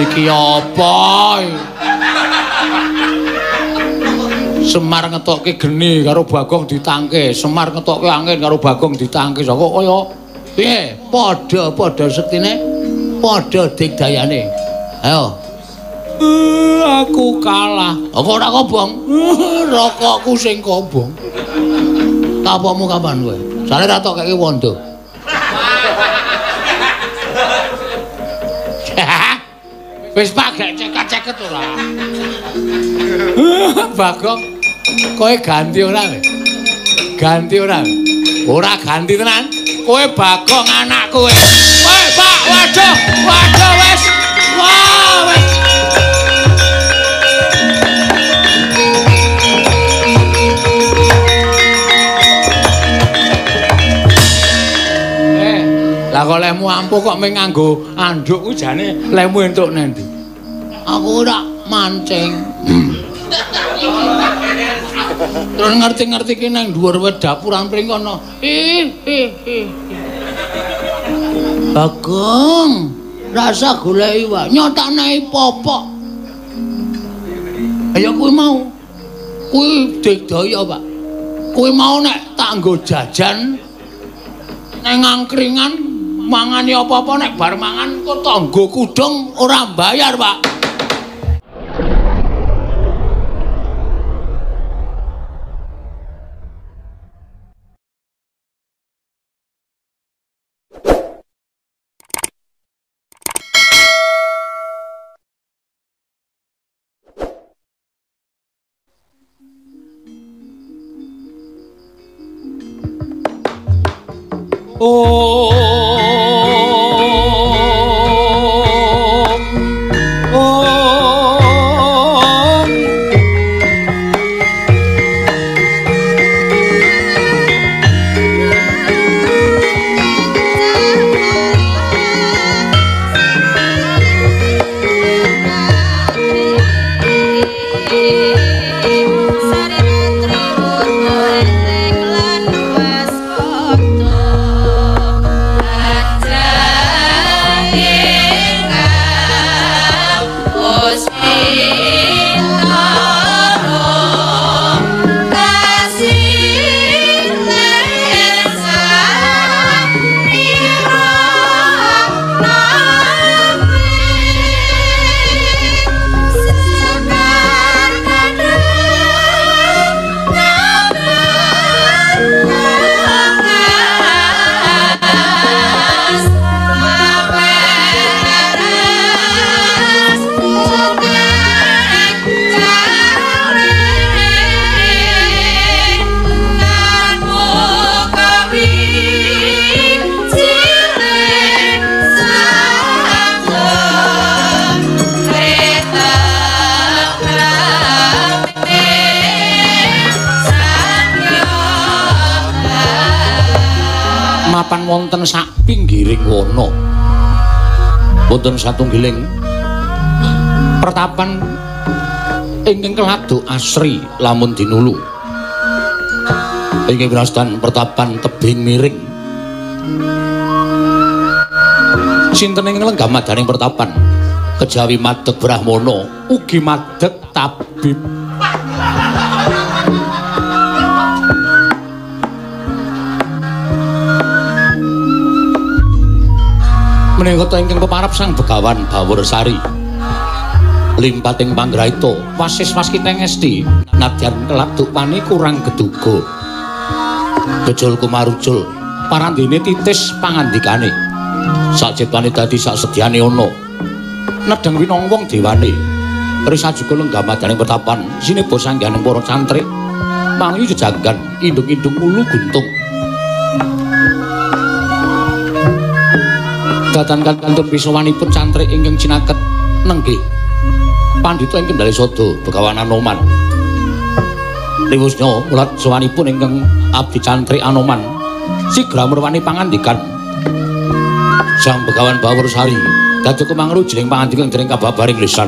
Iki apa? Semar ngetokke geni karo Bagong ditangke. Semar ngetokke angin karo Bagong ditangke. Kok kaya piye? Padha sektine, padha digdayane. Ayo. Aku kalah. Kok ora kobong? Rokokku sing kobong. Tapamu kapan kowe? Sare ra tok keke wondo. Wis Pak gak ceket-ceket ora. Bagong, kowe ganti ora? Ganti ora? Ora ganti tenan. Kowe Bagong anakku kowe. Kowe Pak, waduh wis. Wah, wis. Lah kok lemu ampuh kok mung nganggo anduk ku jane lemu entuk nendi? Aku ora mancing. Terus ngerti-ngerti ki nang dhuwur dapur ampring kono. Bagong, rasa goleki wae nyotakne popok. Ayo kuwi mau. Kuwi digdaya, Pak. Kuwi mau nek tak nggo jajan nang angkringan mangani apa-apa nek bar mangan kok tanggo kudung ora bayar, Pak. Mapan wonten sak pinggiring wana wonten satunggiling pertapan ingkang kelado asri lamun dinulu inggih wirastan pertapan tebing miring sinten ingkang lenggah madaning pertapan kejawi madeg Brahmana ugi madeg tabib. Menika ingkang peparap Sang Begawan Bawursari limpating panggraita wasis waskiteng esti nadyan keladuk pani kurang geduga bejul kumarucul parandene titis pangandikane sajetwane dadi sasedyane ana nedeng winong wong dewane risa juga lenggah madaning pertapan sinebo sangganing para cantrik mangyu jejanggan indung-indung ulu guntung datan kantun pisawanipun cantrik ingkang cinaket nenggih pandhita ingkang Kendali Sada Begawan Anoman riwusnya mulat sawanipun ingkang abdi cantrik Anoman sigra merwani pangandikan Sang Begawan Bawursari dadi kemangrujiling pangandikan dening kababaring lisan.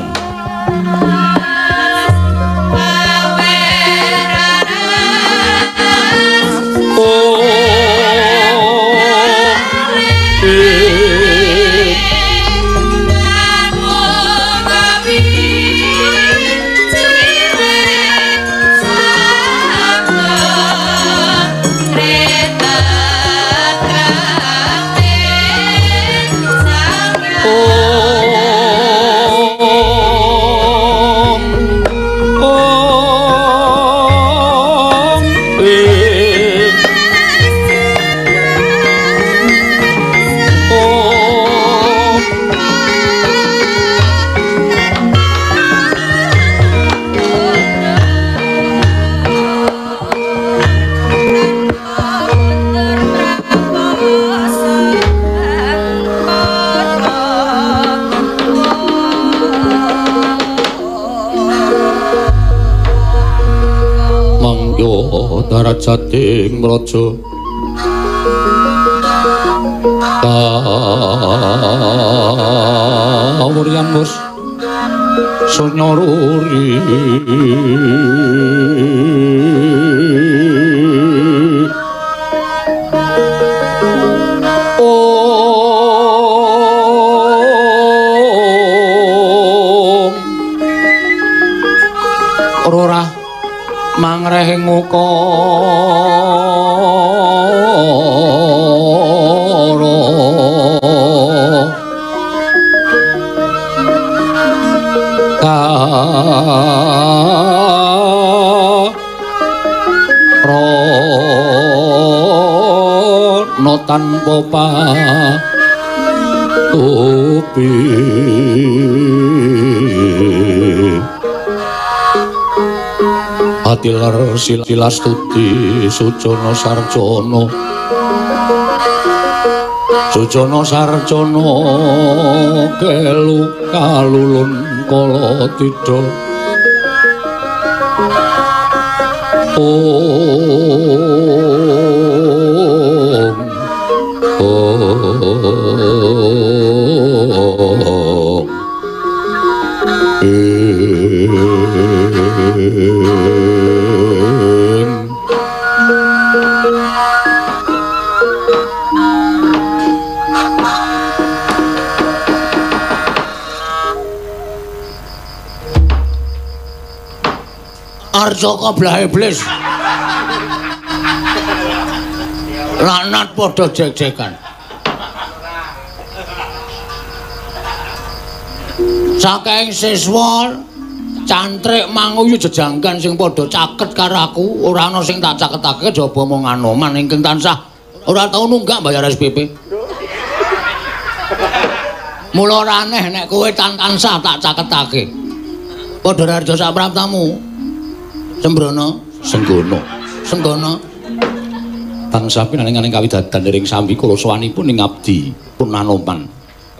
Jaya darajating raja kawuryan mus sunyaruri Rora mangrehing ukara rono tanpa patupi Atilar silastuti Sujono Sarjono kelu kalulun kala tida Arjaka blah iblis. Lanat padha jek-jekan. Saking siswa cantrik manguyu jejangkan sing padha caket karo aku, ora ana sing tak caketake jaba mung Anoman ingkang tansah ora tau nunggak bayar SPP. Mula ora aneh nek kowe tansah tak caketake. Padha raja sak praptamu. Sembrono, Senggono. Tansah pinaning kawidadan ing sambi kula sowanipun ing abdi pun Anoman.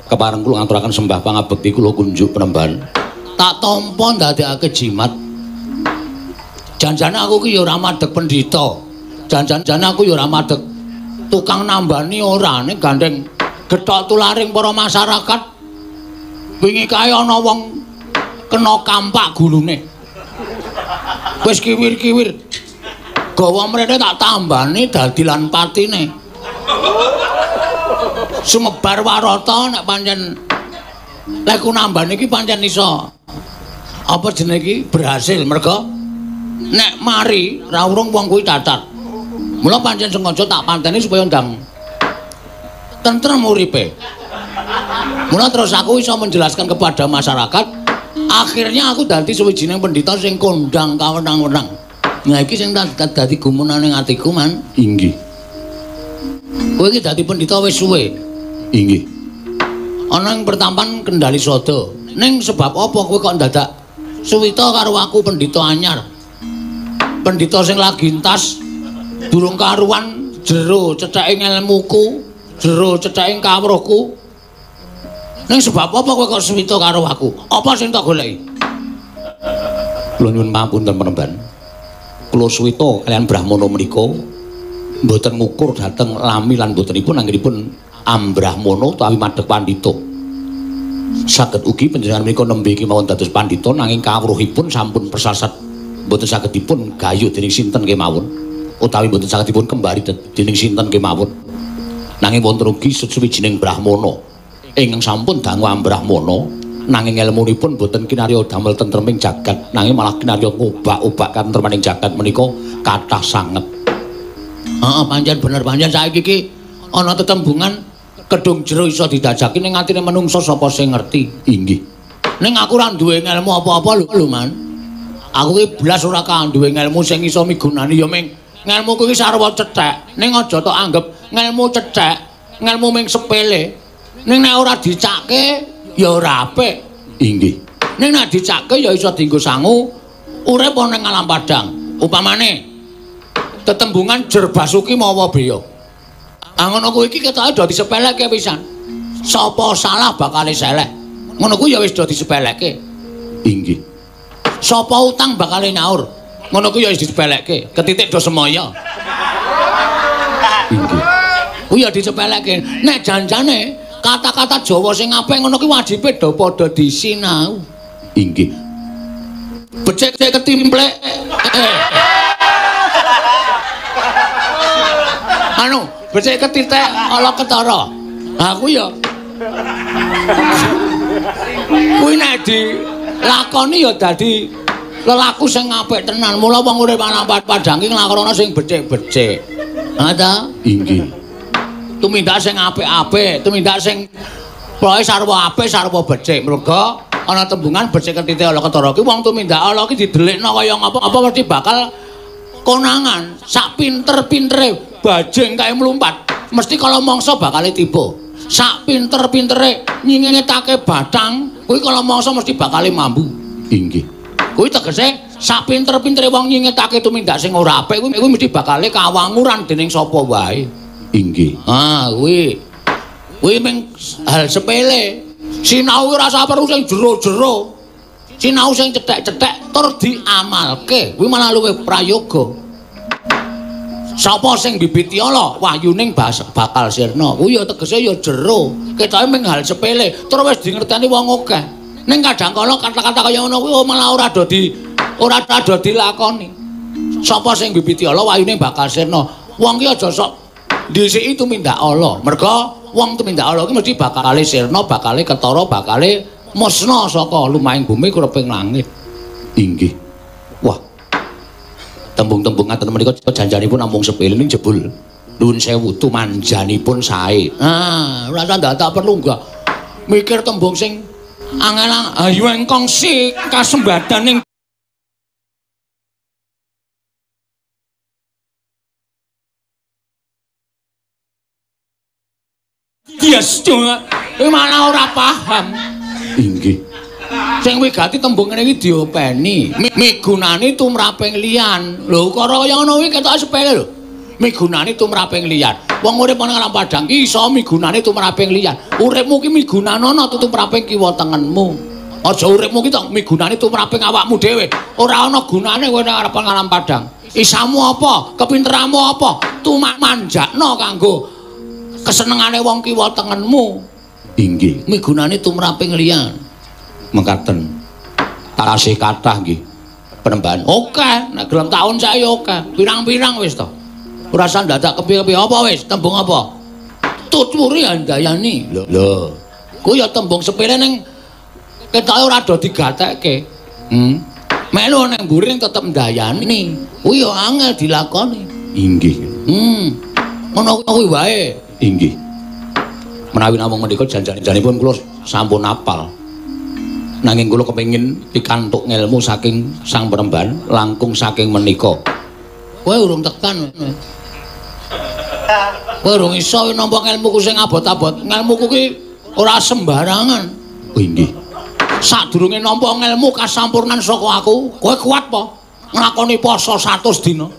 Kepareng kula ngaturaken sembah pangabekti kula kunjuk penemban. Tak tampa ndadekake jimat. Janjane aku ki ya ora madheg pendhita. Janjane aku ya ora madheg tukang nambani ora ning gandeng gethok tularing para masyarakat. Wingi kae ana wong kena kampak gulune. Wis kiwir-kiwir. Gawa mrene tak tambani dadi lan patine. Sumebar warata nek pancen lek ku nambani iki pancen iso apa jenenge iki berhasil merga nek mari ra urung wong kuwi cacat. Mula pancen sengaja tak panteni supaya ndang tentrem uripe. Mula terus aku iso menjelaskan kepada masyarakat. Akhirnya aku dadi sawijining pendhita sing kondang kawenang-wenang. Nah iki sing dadi gumunane atiku man. Inggih. Kowe iki dadi pendhita wis suwe. Inggih. Ana ing pertampan Kendali Sada. Ning sebab apa kowe kok dadak suwita karo aku pendhita anyar? Pendhita sing lagi entas durung karuan jero cetheke ilmuku, jero cetheke kawruhku. Ning sebab apa kowe kok suwita karo aku? Apa sing tak goleki? Kula nyuwun pamunten penemban. Kula suwita kalian Brahmana menika mboten ngukur dhateng lami lan botenipun anggenipun Ambrahmana utawi madheg pandhita. Saged ugi panjenengan menika nembe kemawon dados pandhita nanging kawruhipun sampun persasat mboten saged dipun gayuh dening sinten kemawon utawi mboten saged dipun kembari dening sinten kemawon. Nanging wonten ugi sawijining Brahmana ingkang sampun dangu Ambrahmana nanging ilmunipun boten kinarya damel tentreming jagat nanging malah kinarya ngobak-obak katentremaning jagat menika kathah sanget. Heeh pancen bener pancen saiki iki ana tetembungan kedung jero iso didajaki ning atine menungsa sapa sing ngerti. Inggih. Ning aku ora duwe ilmu apa-apa lho Man. Aku iki blas ora kanduwe ilmu sing iso migunani ya ming ngelmuku iki sarwa cethek ning aja tok anggap ngelmu cethek ngelmu ming sepele. Ning nek ora dicake ya ora apik. Inggih. Ning nek dicake ya iso dienggo sangu urip ana ing alam padang. Upamane tetembungan jer basuki mawa beya. Ngono kuwi iki ketoke dadi sepeleke pisan. Sapa salah bakal seleh. Ngono kuwi ya wis dadi sepeleke. Inggih. Sapa utang bakal nyaur. Ngono ku ya wis disepelekke, ketitik do semaya. Inggih. Ku ya disepelekke. Nek janjane kata-kata Jawa sing apik ngono ki wajibe do padha disinau. Inggih. Becik ketimplek. Anu, becik ketitik ala ketara. Lah ku ya. Kuwi nek dilakoni ya dadi lelaku sing apik tenan. Mula wong urip ana padhang ki nglakono sing becik-becik. Ha ta? Inggih. Tumindak sing apik-apik, tumindak sing pokoke sarwa apik, sarwa becik. Merga ana tembungan becik ketitik ala ketara ki wong tumindak ala ki didelikno kaya ngapa-apa mesti bakal konangan. Sak pinter-pintere bajing kae mlumpat, mesti kala mangsa bakal tiba. Sak pinter-pintere nyingetake batang, kuwi kala mangsa mesti bakal mambu. Inggih. Kuwi tegese sak pinter-pintere wong nyingetake tumindak sing ora apik kuwi mesti bakal kawanguran dening sapa wae. Inggih. Ah, kuwi mung hal sepele. Sinau ora usah perlu sing jero-jero. Sinau sing cethek-cethek tur diamalke. Kuwi malah luwih prayoga. Sapa sing bibiti ala wahyuning bakal sirna. Kuwi ya tegese ya jero. Ketoke mung hal sepele, tur wis dingerteni wong akeh. Ning kadang-kala kata-kata kaya ngono kuwi malah ora ado dilakoni. Sapa sing bibiti ala wahyuning bakal sirna. Wong ki aja sok dhisiki tumindak ala. Merga wong tumindak ala ki mesti bakal sirna, bakal ketara, bakal musna saka lumahing bumi kureping langit. Inggih. Wah. Tembung-tembung ngaten menika janjanipun namung sepele ning jebul. Nuwun sewu tumanjanipun sae. Ah, ora tak perlu enggak mikir tembung sing angel ayu engkong si kasembadaning Yes, cuma mana ora paham. Inggih. Sing wigati tembung ngene iki diopeni. Migunani tumraping liyan. Lho, karo kaya ngono kuwi ketok sepele lho. Migunani tumraping liyan. Wong urip ana alam padhang ki iso migunani tumraping liyan. Uripmu ki migunanana tumraping kiwa tengenmu. Aja uripmu ki tok migunani tumraping awakmu dhewe. Ora ana gunane kowe nang arep alam padhang. Isamu apa? Kepinteranmu apa? Tumak manjakno kanggo kesenengane wong kiwa tengenmu. Inggih, migunani tumraping liyan. Mengkaten tasih kathah nggih penembahan. Oke, nek gelem taun saiki oke. Pirang-pirang wis to. Ora usah dadak kepiye-kepiye apa wis, tembung apa? Tuturi andayani. Lho. Kuwi ya tembung sepele ning ketoke ora do digatekke. Melu ning mburi ning tetep ndayani. Kuwi ya angel dilakoni. Inggih. Ngono kuwi wae. Inggih. Menawi namung menika janjanipun kula sampun apal. Nanging kula kepengin pikantuk ngelmu saking sang penembahan langkung saking menika. Kowe urung tekan. Kowe urung iso nampa ngelmuku sing abot-abot. Ngelmuku ki ora sembarangan. Oh inggih. Sadurunge nampa ngelmu kasampurnan saka aku, kowe kuat apa? Nglakoni poso 100 dina.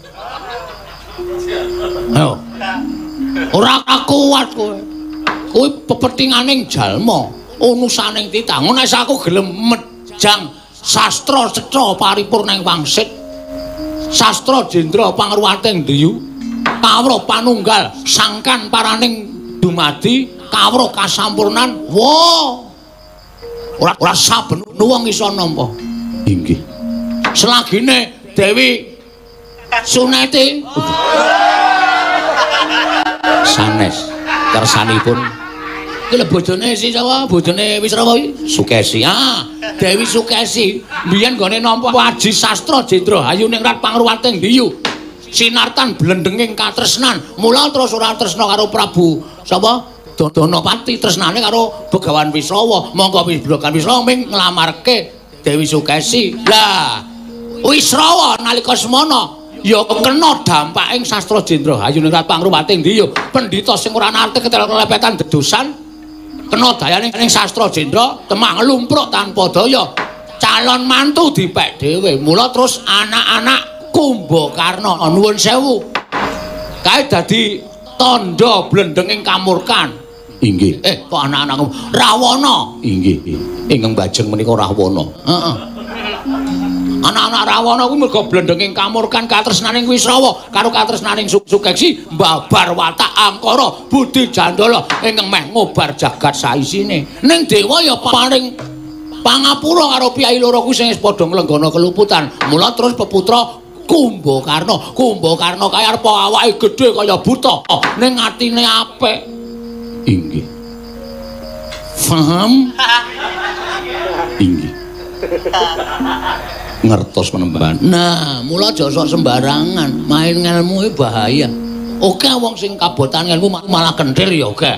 Ayo. Ora kuat kowe. Kowe pepetinganing jalma. Unusaning titah ngono aku gelem mejang sastra ceca paripurning wangsit sastra jendra pangruwating driyu kawruh panunggal sangkan paraning dumadi kawruh kasampurnan ora saben wong iso nampa. Inggih. Selagine Dewi Suneti sanes kersanipun iki lho bojone si sapa? Bojone Wisrawa iki Sukesi. Ah, Dewi Sukesi. Biyen gone nampa waji sastra jendra ayuning rat pangruwating diyu. Sinartan blendenging katresnan. Mula terus ora tresna karo Prabu sapa? Donopati tresnane karo Begawan Wisrawa. Monggo Begawan Wisrawa ming nglamarke Dewi Sukesi. Lah, Wisrawa nalika semana ya kena dampaking sastra jendra ayuning rat pangruwating diyu. Pendhita sing ora nate ketel-kelepetan dedosan kena dayane ning sastra jendra temah nglumpruk tanpa daya calon mantu dipek dhewe. Mula terus anak-anak Kumbakarna nuwun sewu kae dadi tandha blendenging kamurkan. Inggih. Kok anak-anak Rawana. Inggih. Ingkang bajeng menika Rawana. Heeh. Anak-anak Rawana kuwi mergo blendenging kamurkan katresnaning Wisrawa karo katresnaning Sukeksi mbabar watak angkara budi jandala ingkang meh ngobar jagat saisine. Ning dewa ya paring pangapura karo piyai loro kuwi sing padha nglenggana keluputan. Mula terus peputra Kumbakarna. Kumbakarna kaya arep awake gedhe kaya buta ning atine apik. Inggih. Paham? Inggih. Ngertos penemban. Nah, mula aja sok sembarangan, main ngelmu bahaya. Oke wong sing kabotan ngelmu malah kenthil ya oke.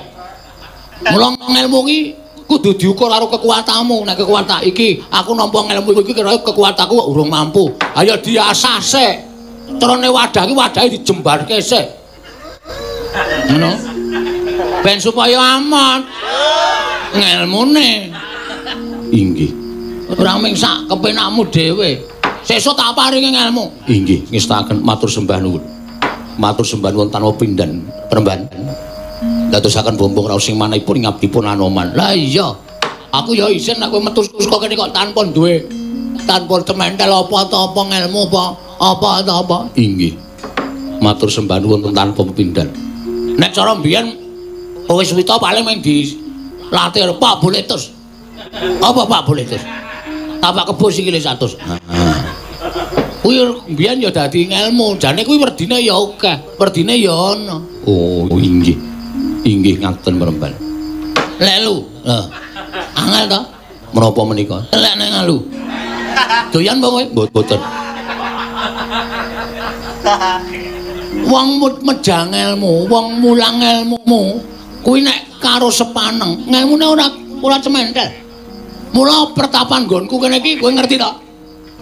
Mula ngelmu ki kudu diukur karo kekuatanmu. Nek kekuatan iki aku nampa ngelmu iki kira kekuatanku urung mampu. Ayo diasah sik. Trone wadah ki wadahe dijembarke sik. Ngono. Ben supaya aman. Ngelmune. Inggih. Ora mung sak kepenakmu dhewe. Sesuk tak paringi ngelmu. Inggih, ngestaken matur sembah nuwun. Matur sembah nuwun tanpa pindan, Penemban. Dadosaken bombong raos sing manahipun ngabdipun Anoman. Lah iya. Aku ya isin nek kowe metu saka kene kok tanpa duwe tementel apa-apa ngelmu apa. Inggih. Matur sembah nuwun tanpa pindan. Nek cara mbiyen kowe suwita paling mung dilatih Pak Boletus. Apa Pak Boletus? Tapak kebo sikile 100. Kuwi mbiyen ya dadi ngelmu, jane kuwi werdine ya akeh, werdine ya ana. Oh, inggih. Inggih ngaten Penemban. Lelu. Angel to? Menapa menika? Lek nang ngalu. Doyan apa kowe? Mboten. Wong medhang ilmu, wong mulang ilmumu, kuwi nek karo sepaneng, ngelmune ora cementel. Mula pertapan nggonku kene iki kowe ngerti to?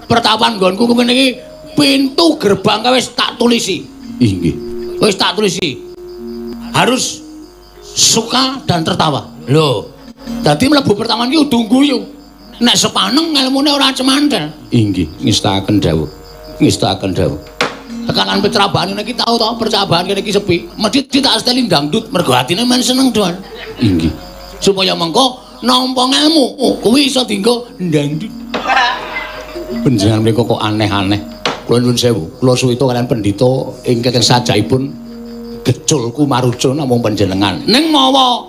Pertapan nggonku kene iki pintu gerbang wis tak tulisi. Inggih. Wis tak tulisi. Harus suka dan tertawa. Lho. Dadi mlebu pertapan iki kudu guyu. Nek sepaneng ngelmune ora cemantel. Inggih, ngestaken dawuh. Ngestaken dawuh. Tekanan petrabahan iki tau to percabaan kene iki sepi. Medhit tak steli dangdut mergo atine men seneng doan. Inggih. Supaya mengko nampa ngelmu kuwi iso dienggo ndandut. Panjenengan menika kok aneh-aneh. Kula nuwun sewu, kula suwita kalian pendhita ingkang sajaipun geculku maruca namung panjenengan. Ning mawa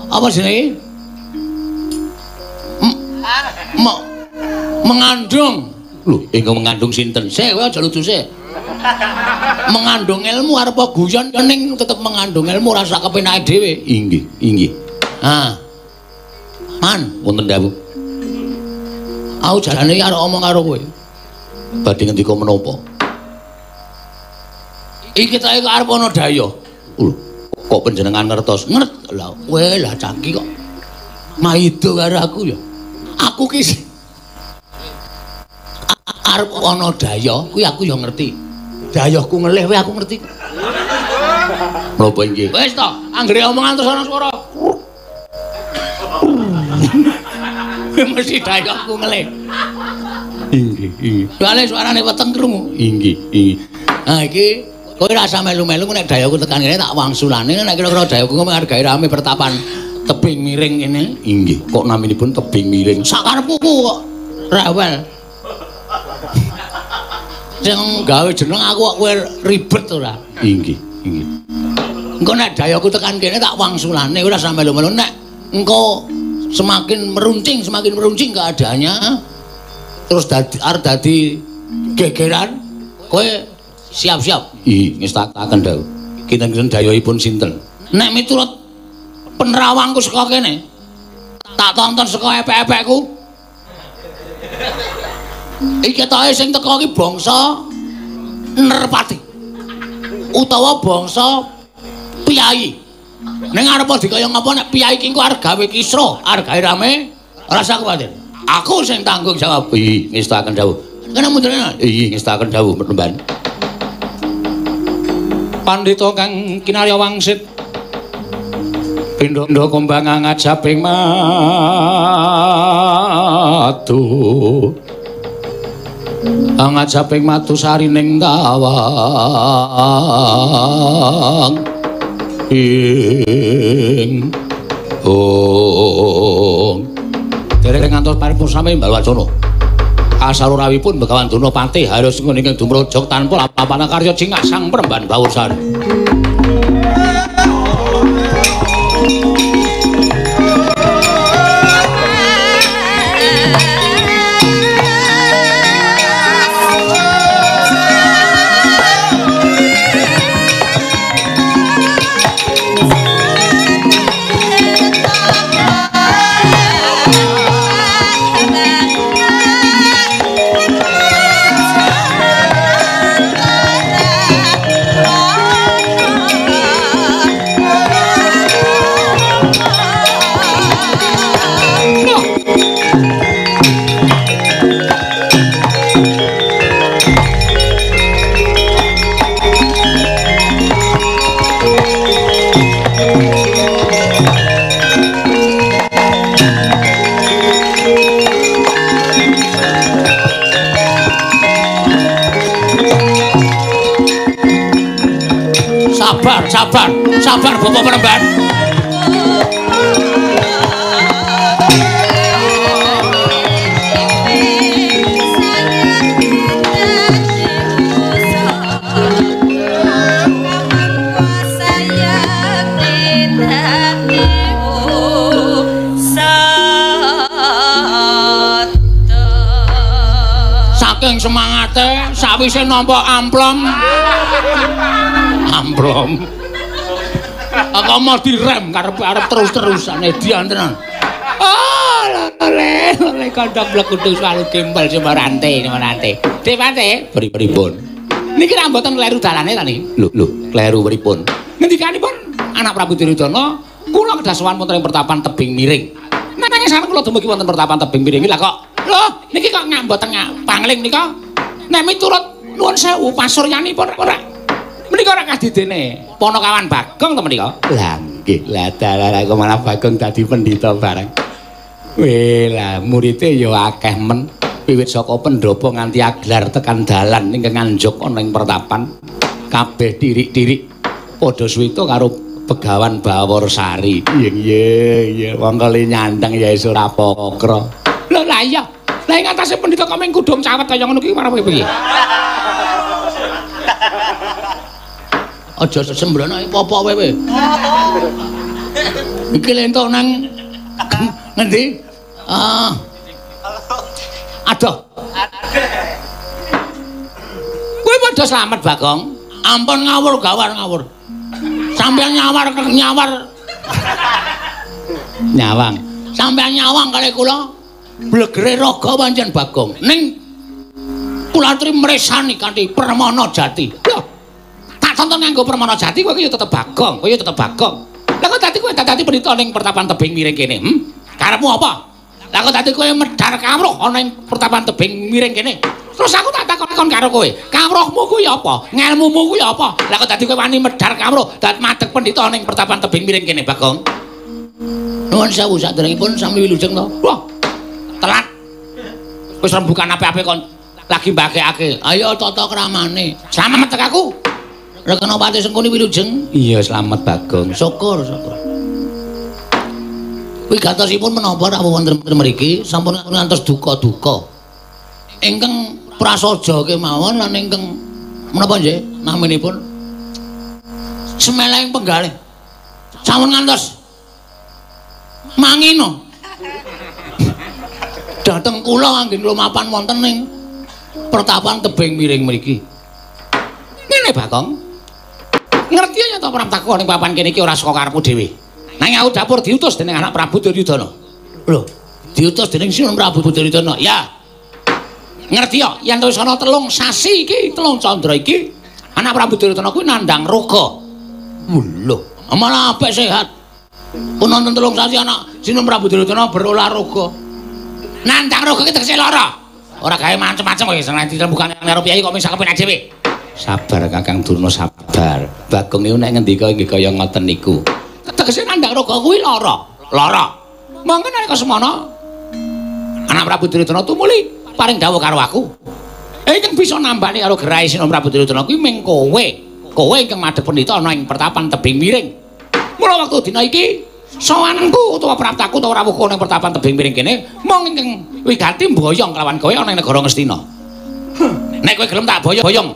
apa jenenge? Mengandung. Lho, ingkang mengandung sinten? Sik kowe aja lucu sik. Mengandung ilmu arep guyon ning tetep mengandung ilmu rasa kepenake dhewe. Inggih, inggih. Man, wonten dawuh. Aku jarane arep omong karo kowe. Badhe ngendika menapa? Iki ta iku arep ana daya. Kok panjenengan ngertos? Lah, kowe lah cangki kok. Maido karo aku ya. Aku ki arep ana daya, kuwi aku ya ngerti. Dayahku ngelih kowe aku ngerti. Menapa inggih? Wis to, anggere omongan terus ana swara. Mesti dayahku ngelih. Inggih, inggih. Soale suarane weteng krungu. Inggih, inggih. Nah iki kowe rasa melu-melu nek dayahku tekan kene tak wangsulane nek kira-kira dayahku ngargai rame pertapan tebing miring kene. Inggih, kok naminipun tebing miring. Sakarepku kok rewel. Sing gawe jeneng aku kok kowe ribet ora? Inggih, inggih. Engko nek dayahku tekan kene tak wangsulane ora sampe melu-melu nek engko semakin meruncing keadaannya terus dadi gegeran kowe siap-siap. Ih, ngestakaken dawuh. Kinten-kinten dayahipun sinten? Nek miturut penerawangku saka kene tak tonton saka epek-epekku. Iki ketoke sing teko iki bangsa Nerpati utawa bangsa Piyai. Ning arep dikaya ngapa nek piyai iki engko arep gawe kisra, arep gawe rame, ora usah kuwatir. Aku sing tanggung jawab. Iya, ngestaken dawuh. Kene mundurane. Iya, ngestaken dawuh, Penemban. Pandhita kang kinarya wangsit pindha kumbang ngajaping matu. Ngajaping matu sarining tawang. Ing dereng ngantos paripun sami Mbah Wacana. Kasarurawipun Begawan Dunopati harus ingkang dumrojok tanpa lapanan karya jingak sang Peremban Bawursari. Sabar Bapak Peremban. Saking semangate sawise nampa amplom. Aku mau direm karep terus-terusane diantenan. Oh, le kandhang blekudu selalu gembal semarante. Depate, pripun? Niki ra mboten kleru dalane ta niki? Lho, kleru pripun? Ngendikanipun anak Prabu Duryudana, kula kedah sowan wonten ing pertapan tebing miring. Nanging sareng kula dumugi wonten pertapan tebing miring lha kok. Lho, niki kok mboten pangling nika. Nek miturut nuwun sewu pasuryanipun ora menika ora kadidene Ponokawan Bagong to menika. Lah nggih, lah dalah kok malah Bagong dadi pendhita bareng. Weh lah muridé ya akeh men. Wiwit saka pendopo nganti aglar tekan dalan ingkang nganjuk ana ing pertapan. Kabeh tirik-tirik padha suwita karo Begawan Bawursari. Iya, wong kali nyandang ya iso ora pokra. Lah iya. Lah ing atase pendhita Kameng Kudung cawet kaya ngono ki marang piye? Aja sembrono apa kowe. Iki lentok nang ngendi? Aduh. Kowe padha slamet Bagong. Ampun ngawur ngawur. Sampeyan nyawang. Sampeyan nyawang kali kula. Blegere raga pancen Bagong. Ning kula aturi mresani kanthi Permana Jati. Tonton nganggo Permana Jati kowe ya tetep Bagong, Lah kok dadi kowe dadi pendhita ning pertapan tebing miring kene, Karepmu apa? Lah kok dadi kowe medhar kawruh ana ing pertapan tebing miring kene. Terus aku tak takon karo kowe, kawruhmu kuwi apa? Ngelmumu kuwi apa? Lah kok dadi kowe wani medhar kawruh dadi madheg pendhita ning pertapan tebing miring kene, Bagong? Nuwun sewu sadèrèngipun sami wilujeng to. Wah. Telat. Wis rembukan ape-ape kon lagi mbagekake. Ayo tata kramane. Slamet tek aku. Rekana Pati Sengkuni wilujeng. Iya, slamet Bagong. Syukur. Wigatosipun menapa rawuh wonten mriki sampun ngantos duka-duka. Ingkang prasaja kemawon lan ingkang menapa nggih naminipun Semeleng Penggalih. Sampun ngantos mangino. Dateng kula anggen lumapan wonten ing pertapan tebing miring mriki. Ngene Bagong. Ngerti ya to pramtaku ning papan kene iki ora saka karepmu dhewe. Nanging aku dapur diutus dening anak Prabu Duryudana. Lho, diutus dening Sinun Prabu Duryudana. Ya. Ngerti ya, yen wis ana 3 sasi iki, 3 candra iki, anak Prabu Duryudana kuwi nandhang roga. Lho, malah apik sehat. Pun nonton 3 sasi anak Sinun Prabu Duryudana berolahraga. Nandhang roga iki tegese lara. Ora gawe macem-macem kowe sing dirembukan karo piyai kok mung sakepenak dhewe. Sabar Kakang Durna, sabar. Bagong niku nek ngendika nggih kaya ngoten niku. Tegese nandhang roga kuwi lara. Mangke nalika semana anak Prabu Duryudana tumuli paring dawuh karo aku. Ingkang bisa nambani karo gerahe Sinun Prabu Duryudana kuwi mung kowe. Kowe ingkang madhep pendhita ana ing pertapan tebing miring. Mula wektu dina iki Sowanku utawa praptaku utawa rawuhku ning pertapan tebing miring kene mung ingkang wigati mboyong kelawan kowe ana ing negara Ngastina. Nek kowe gelem tak boyong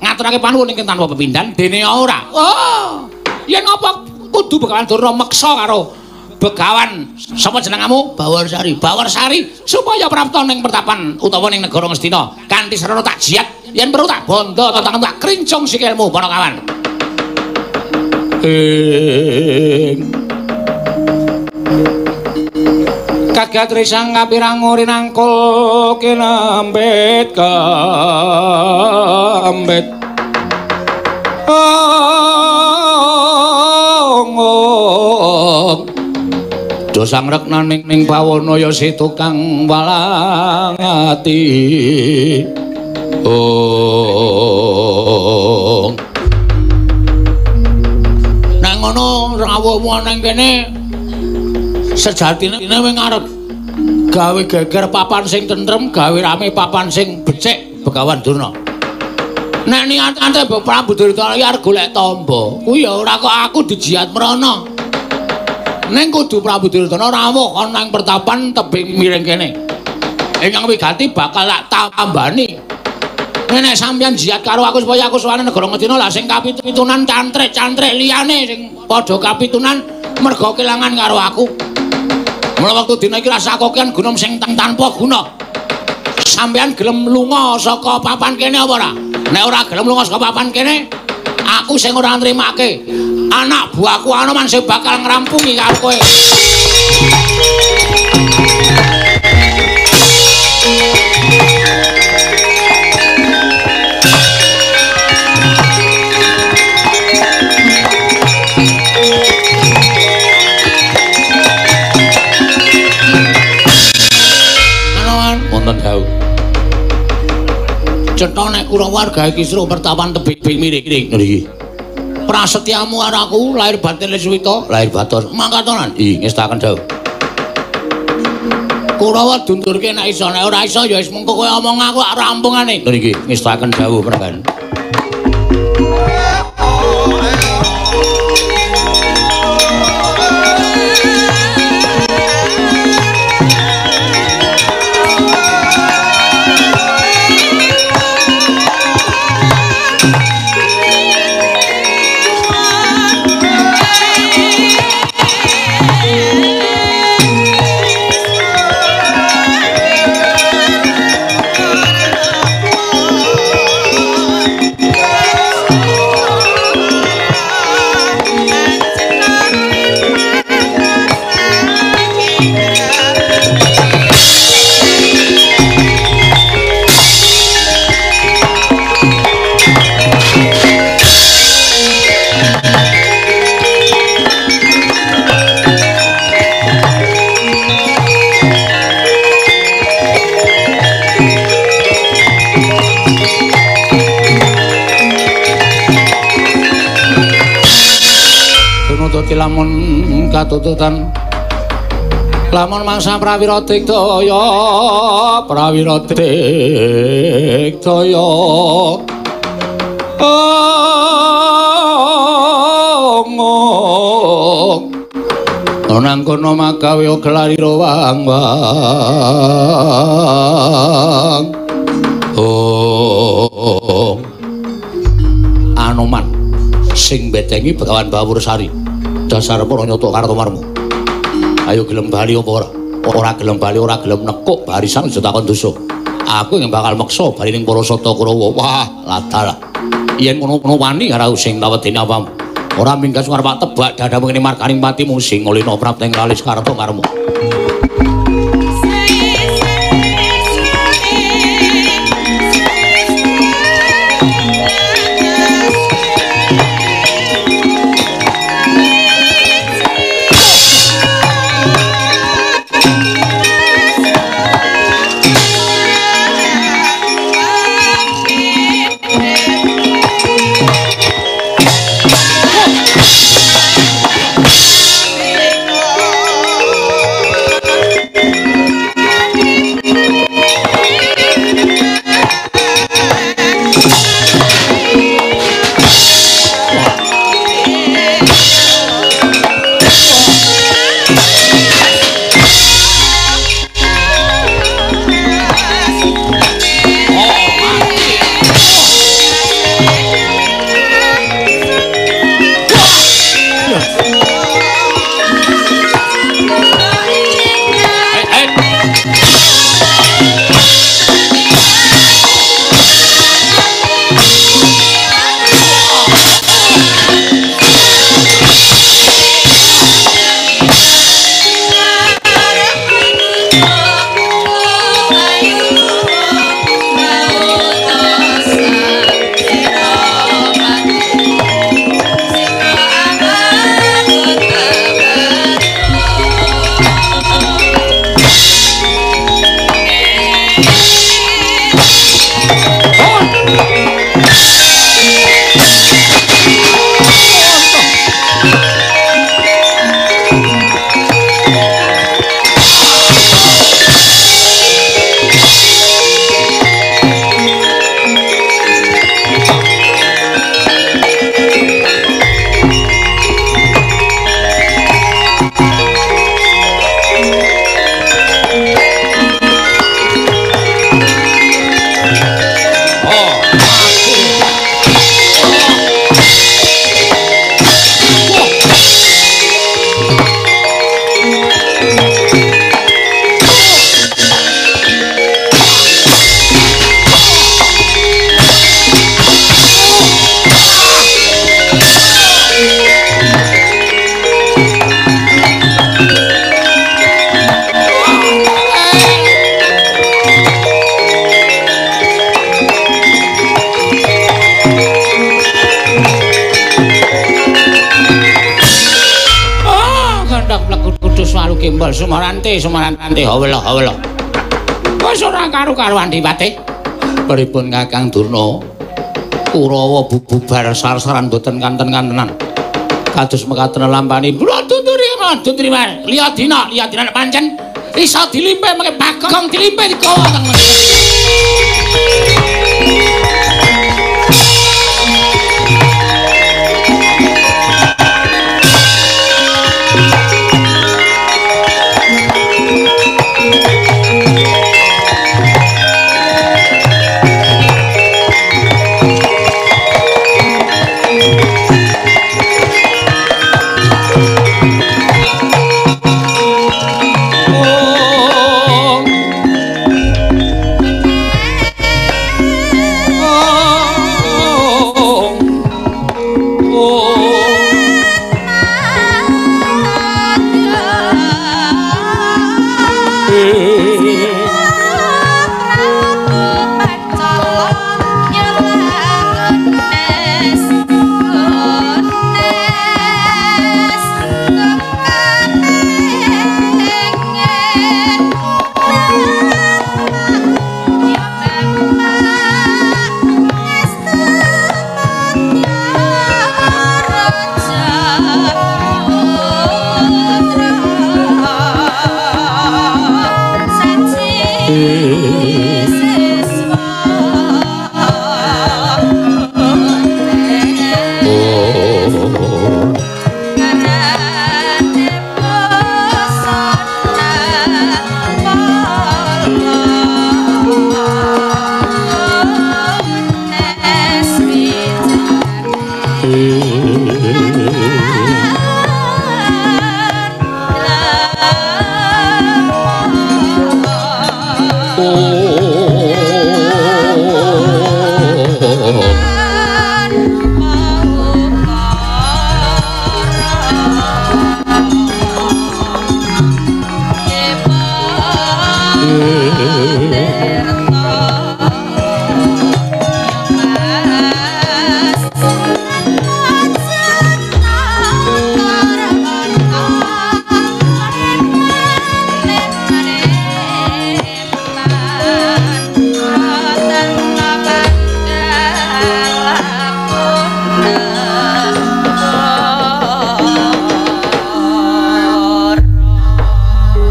ngaturake panuwun ingkang tanpa pepindhan dene ora. Oh, yen apa kudu Begawan Durna meksa karo Begawan sapa jenengmu? Bawarsari. Bawarsari supaya prapta ning pertapan utawa ning negara Ngastina kanthi sarana tak jiat yen perlu tak bondo tangan tak krincung sikilmu para kawan. Kagat risang kapirang uri nangkul kinambet kambet dosang rekna ning bawana ya si tukang walang ati nang ngono rawuhmu nang kene sejatine wing arep gawe geger papan sing tentrem, gawe rame papan sing becik Begawan Durna. Nek niatane Prabu Duryudana arep golek tamba, kuwi ya ora kok aku dijiat mrana. Ning kudu Prabu Duryudana rawuh ana ing pertapan tebing miring kene. Ingkang wigati bakal tak tambani. Nek sampeyan jiat karo aku supaya aku suwane negara Ngastina lah sing kapitunan cantrik-cantrik liyane sing padha kapitunan merga kelangan karo aku. Mula wektu dina iki rasa kokian gunung sing tanpa guna. Sampeyan gelem lunga saka papan kene apa ora? Nek ora gelem lunga saka papan kene, aku sing ora nrimake. Anak buahku Anoman sing bakal ngrampungi karo kowe. Wonten dawuh. Cetha nek Kurawarga iki sira pertapan tebing miring niki. Prasetyamu araku lahir batin Leswita, lahir batos mangkatonan. Ngestaken dawuh. Kurawa dundurke nek iso, nek ora iso ya wis mengko kowe omong aku rampungane. Niki ngestaken dawuh Praban. Lamun katututan lamun mangsa prawira digdaya nang kono magawe gelarira wang-wang Anoman sing betengi Begawan Bawarsari dasar para nyoto kartomarmu. Ayo gelem bali apa ora? Ora gelem bali, ora gelem nekuk barisan aja takon dosa. Aku yang bakal meksa bali ning para Sata Kurawa. Wah, ladal. Yen ngono-ngono wani karo sing tawedene apamu. Ora minggas arep tebak dadamu ngene markaning patimu sing ngolina prapteng kalis karto karmu. timbal sumaranti hawela wis ora karu-karuan Dipati pripun Kakang Durna Kurawa bubar sar-saran boten kanten-kantenan kados mekaten lampani kula tuturi liya dina pancen iso dilimpe mengke Bagong dilimpe dikawa teng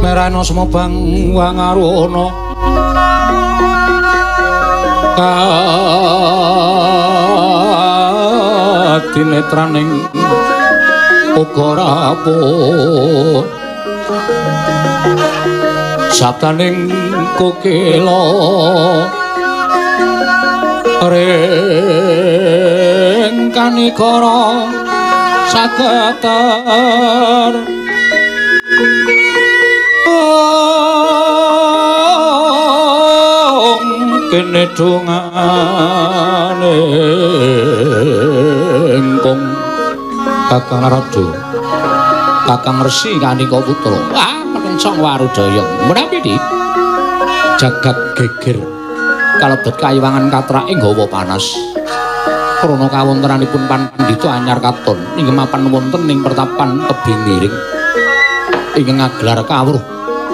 Merana semobang wangarono kadinetraning uga rapuh sabdaning kokela ring kanikara sagetar kene dongane engkong Kakang Rada Kakang Resi Kanika Putra menencong Warudaya menawi di jagat geger kalebet kayiwangan katraking gawa panas krana kawontenanipun pandhita anyar katon inggih mapan wonten ing pertapan tebing miring ingkang ngagelar kawruh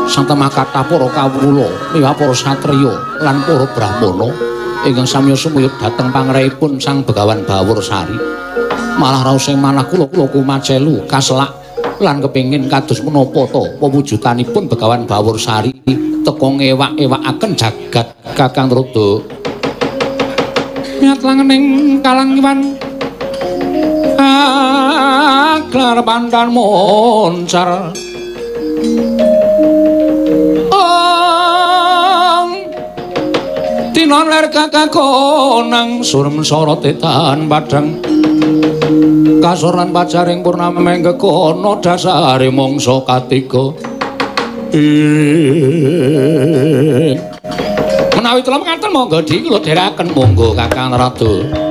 sang temakata para kawula miwah para satriya lan para brahmana ingkang samiya sumuyut dhateng pangrahipun Sang Begawan Bawursari malah raos ing manah kula kumacelu kaselak lan kepengin kados menapa ta pewujudanipun Begawan Bawursari teka ngewak-ewakaken jagat Kakang Rada nyat langening kalangiwan aglar pandan moncar tinon ler kakakonang surem sorot etan padang kasoran pacaring purnama menggekono dasare mongso katiga menawi kula mekaten monggo di kula dherekaken monggo Kakang Rada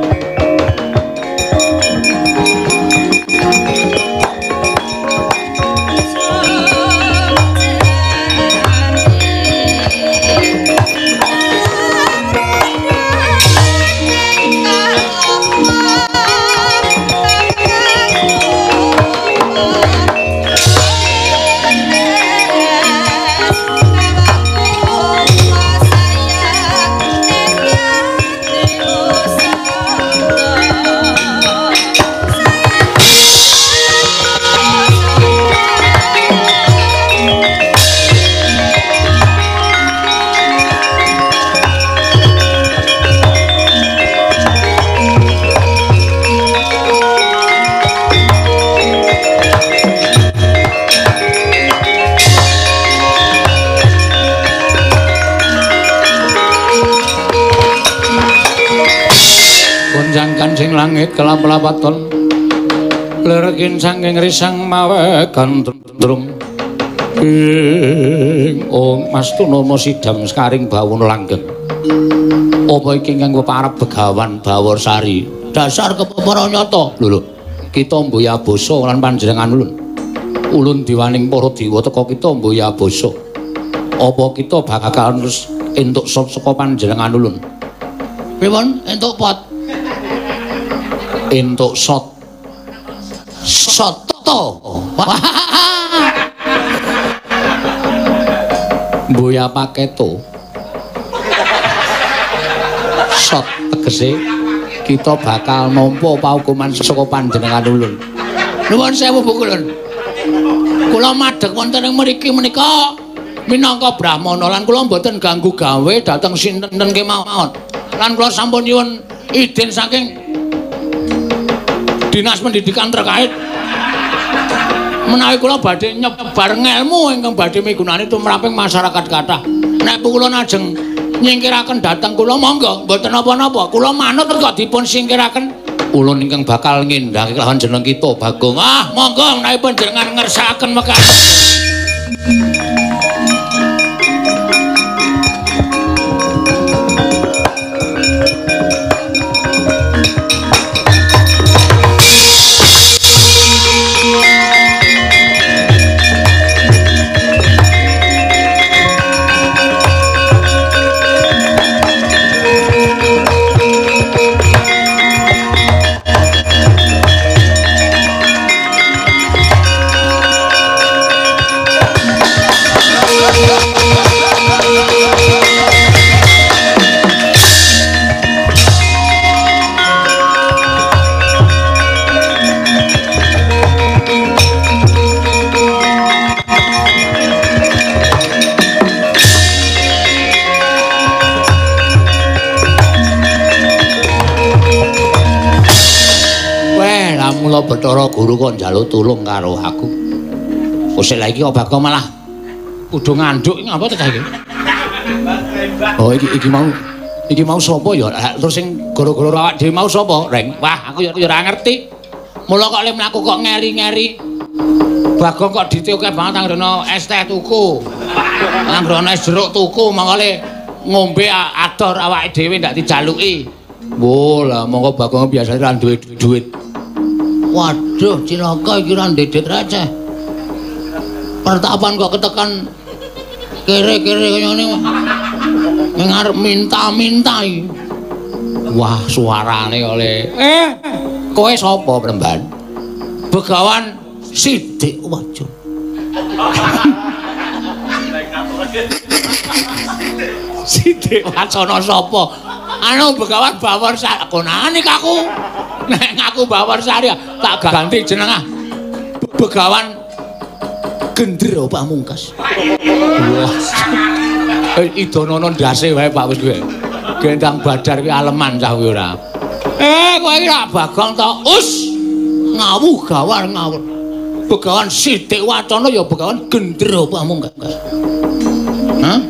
manjing langit kelap-lapaton lerekin sangking risang mawe gandrung ing Mastunomo sidam skaring bawun langgeng apa iki kanggo parep Begawan Baworsari dasar kepepara nyata lho kita mboya basa lan panjenengan ulun diwaning para dewa teka kita mboya basa apa kita bakal terus entuk sop saka panjenengan ulun pripun entuk pot entuk sot soto mboya paketo sot tegese kita bakal nampa paukuman saka panjenengan ulun nuwun sewu Bu Kulun kula madheg wonten ing mriki menika minangka brahmana lan kula mboten ganggu gawe dhateng sinten kemawon lan kula sampun nyuwun idin saking Dinas Pendidikan terkait menawi kula badhe nyebar ngelmu ingkang badhe migunani tumraping masyarakat kathah nek kula ajeng nyingkiraken dhateng kula monggo mboten napa-napa kula manut kok dipun singkiraken ulun ingkang bakal ngendhake kelawan jeneng kita Bagong monggo menawi panjenengan ngersakaken mekaten Bathara Guru kok njaluk tulung karo aku. Kok lha iki kok Bagong malah kudu nganduk ngapa to iki? Oh iki mau sapa ya? Terus sing gara-gara awak dhewe mau sapa, Reng? Wah, aku ya ora ngerti. Mula kok le mlaku kok ngeri-ngeri. Bagong kok ditiuke banget anggrena es teh tuku. Anggrena es jeruk tuku mongko le ngombe ador awake dhewe ndak dijaluki. Wo lah monggo Bagong biasane ra duwe duit. Waduh, cilaka iki ra ndedet receh. Pertapan kok ketekan kere-kere kaya ngene. Ning arep minta-minta iki. Wah, suarane oleh. Kowe sapa, Premban? Begawan Sidik Wacana. Sidik Wacana sapa? Anu Begawan Baworsari. Konane aku. Nek ngaku Baworsari tak ganti jeneng Begawan Gendro Pamungkas. Wah. Idonono ndase wae Pak wis kowe. Gendang Badar ki aleman cah kowe ora. Kowe iki rak Bagong to. Us. Ngawuh gawar ngawur. Begawan Sidik Wacana ya Begawan Gendro Pamungkas. Hah?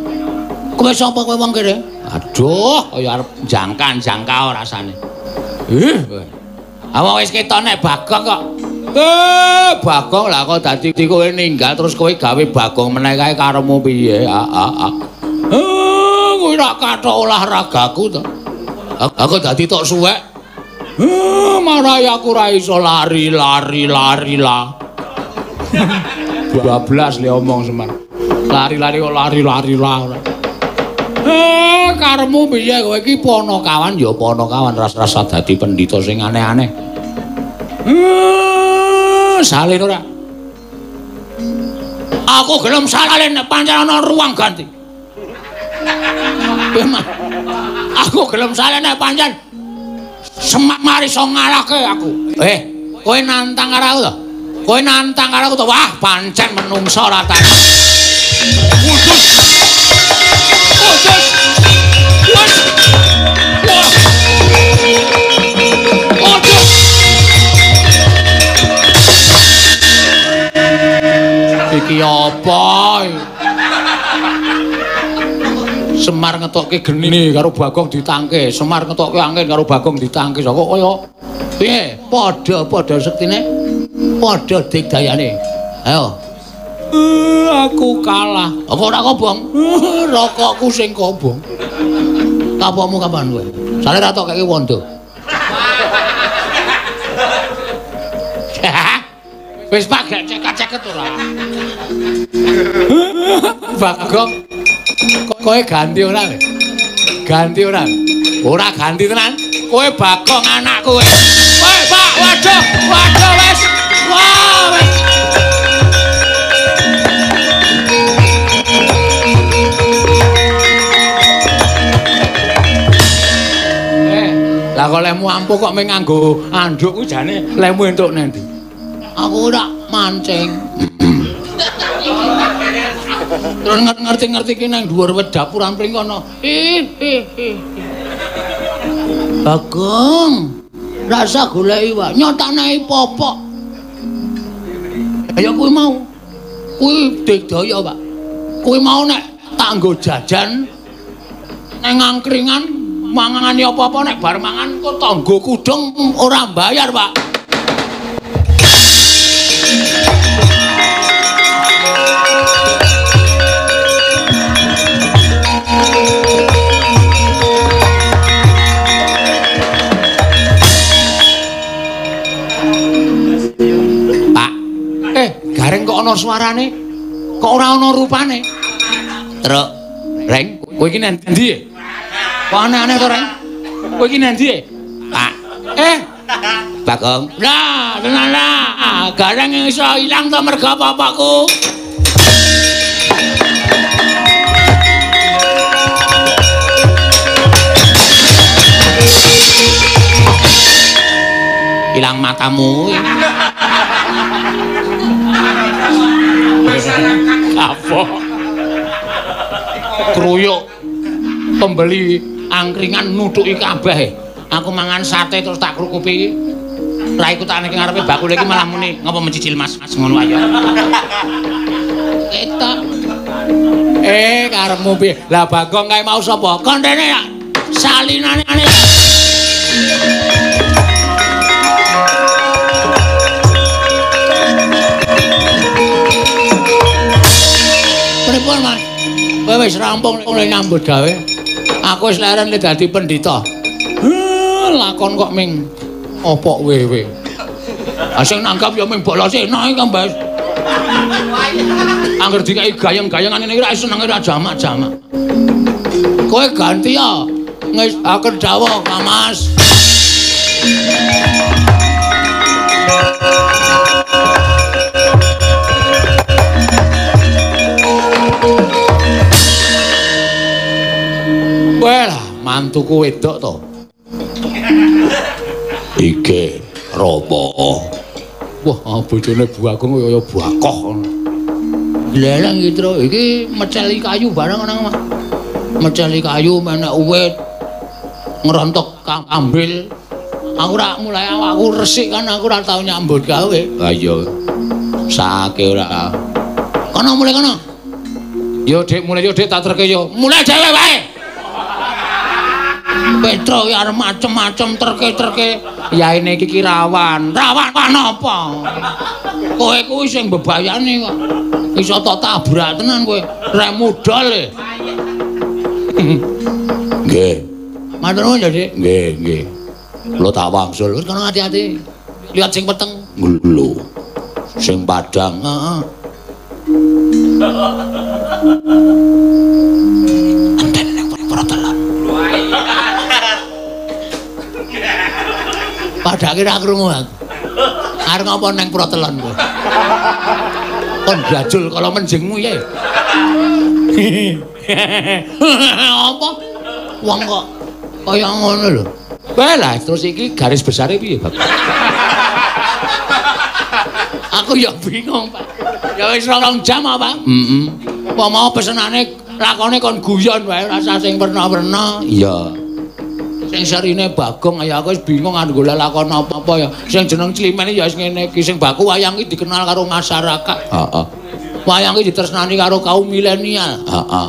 Kowe sapa kowe wong kene? Aduh, kaya arep jangkan-jangkau rasane. Awak wis ketok nek Bagong kok. Bagong lah kok dadi kowe ninggal terus kowe gawe Bagong meneh kae karemu piye? Kowe rak kathok olahragaku to. Aku dadi tok suwek. Marai aku ra iso lari-lari lah. 12 le omong Semar. Lari-lari kok lari-lari lah. Karemu piye kowe iki ponokawan ya ponokawan ras-rasa dadi pendhita sing aneh-aneh. Salin ora. Aku gelem salin nek pancen ana ruang ganti. Aku gelem salin nek pancen Semak mari iso ngalahke aku. Kowe nantang karo aku to? Kowe nantang karo aku to? Wah, pancen menungso rata. Udus. Udus. Udus. Iki apa? Semar ngetokke geni karo Bagong ditangke. Semar ngetokke angin karo Bagong ditangke. Kok kaya Piye? Padha sektine, padha digdayane. Ayo. Aku kalah. Aku ora kobong. Rokokku sing kobong. Kapokmu kapan kowe? Sale ra tok keke wondo. Wis Pak gak ceket ora. Bagong. Kowe ganti ora? Ganti ora? Ora ganti tenan. Kowe Bagong anakku kowe. Kowe Pak, waduh wis. Wah, wis. Lah kok lemu ampuh kok mung nganggo anduk kuwi jane lemu entuk nendi? Aku ora mancing. Terus ngerti-ngerti ki nang dhuwur wedapuran pring kono. Bagong. Rasa goleki wae nyotane popok. Ya kuwi mau. Kuwi digdaya, Pak. Kuwi mau nek tak nggo jajan nang angkringan mangangane apa-apa nek bar mangan kok tanggo kudung ora bayar, Pak. Pak, gareng kok ana suarane? Kok ora ana rupane? Truk, Reng, kowe iki nang ndi? Kok aneh-aneh to, Reng? Kowe iki nang ndi? Pak. Bagong. Lah, tenan lah. Gareng iso ilang to mergo bapakku. Ilang matamu. Apa? Kruyuk. Pembeli angkringan nutuki kabeh. Aku mangan sate terus tak krukupi. Lah iku tak nek ngarepe bakul iki malah muni ngapa mencicil Mas ngono ayo. Ketok. Karepmu piye? Lah Bagong kae mau sapa? Kondene ya salinane aneh. Pripun Mas? Kowe wis rampung oleh nyambut gawe. Aku wis leren dadi pendhita. Lakon kok ming opok wewe. Sing nanggap ya ming bolos enak iki Mbak. Angger dikai gayeng-gayengan ngene iki ra seneng ra jamak-jamak. Kowe ganti ya. Wis aku dawuh, Mas. Wah, mantuku wedok to. Iki Rama. Wah, bojone Bu Agung kaya bakoh ngono. Leleng iki, Tru, iki meceli kayu barang nang omah. Meceli kayu menek uwit. Ngerontok ambil. Aku ora mulai awakku resik kan aku ora tau nyambut gawe. Ha iya. Sake ora. Kono mulai kono. Yo Dik, mulai yo Dik tak terke yo. Mulai dhewe wae. Petro ya arep macem-macem terke-terke. Yaine iki rawan. Rawan apa? Kowe kuwi sing bebayane kok. Iso tak tabrak tenan kowe. Rek mudal e. Nggih. Matur nuwun ya, Dik. Nggih. Lo tak wangsul. Wis kono hati-hati. Lihat sing peteng. Lho. Sing padang, heeh. Antene nek protelon. Padake ra krungu aku. Arep ngapa neng protelon kowe? Kon blajul kala menjengmu ya. Apa? Wong kok kaya ngono lho. Wae lah terus iki garis besare piye, Bang? Aku ya bingung, Pak. Ya wis 2 jam apa? Heeh. Apa mau pesenane lakone kon guyon wae rasa sing werna-werna. Iya. Sing serine Bagong ya aku wis bingung nganggo lakon apa-apa ya. Sing jeneng Climene ya wis ngene iki sing baku wayang iki dikenal karo masyarakat. Heeh. Wayang iki ditresnani karo kaum milenial. Heeh.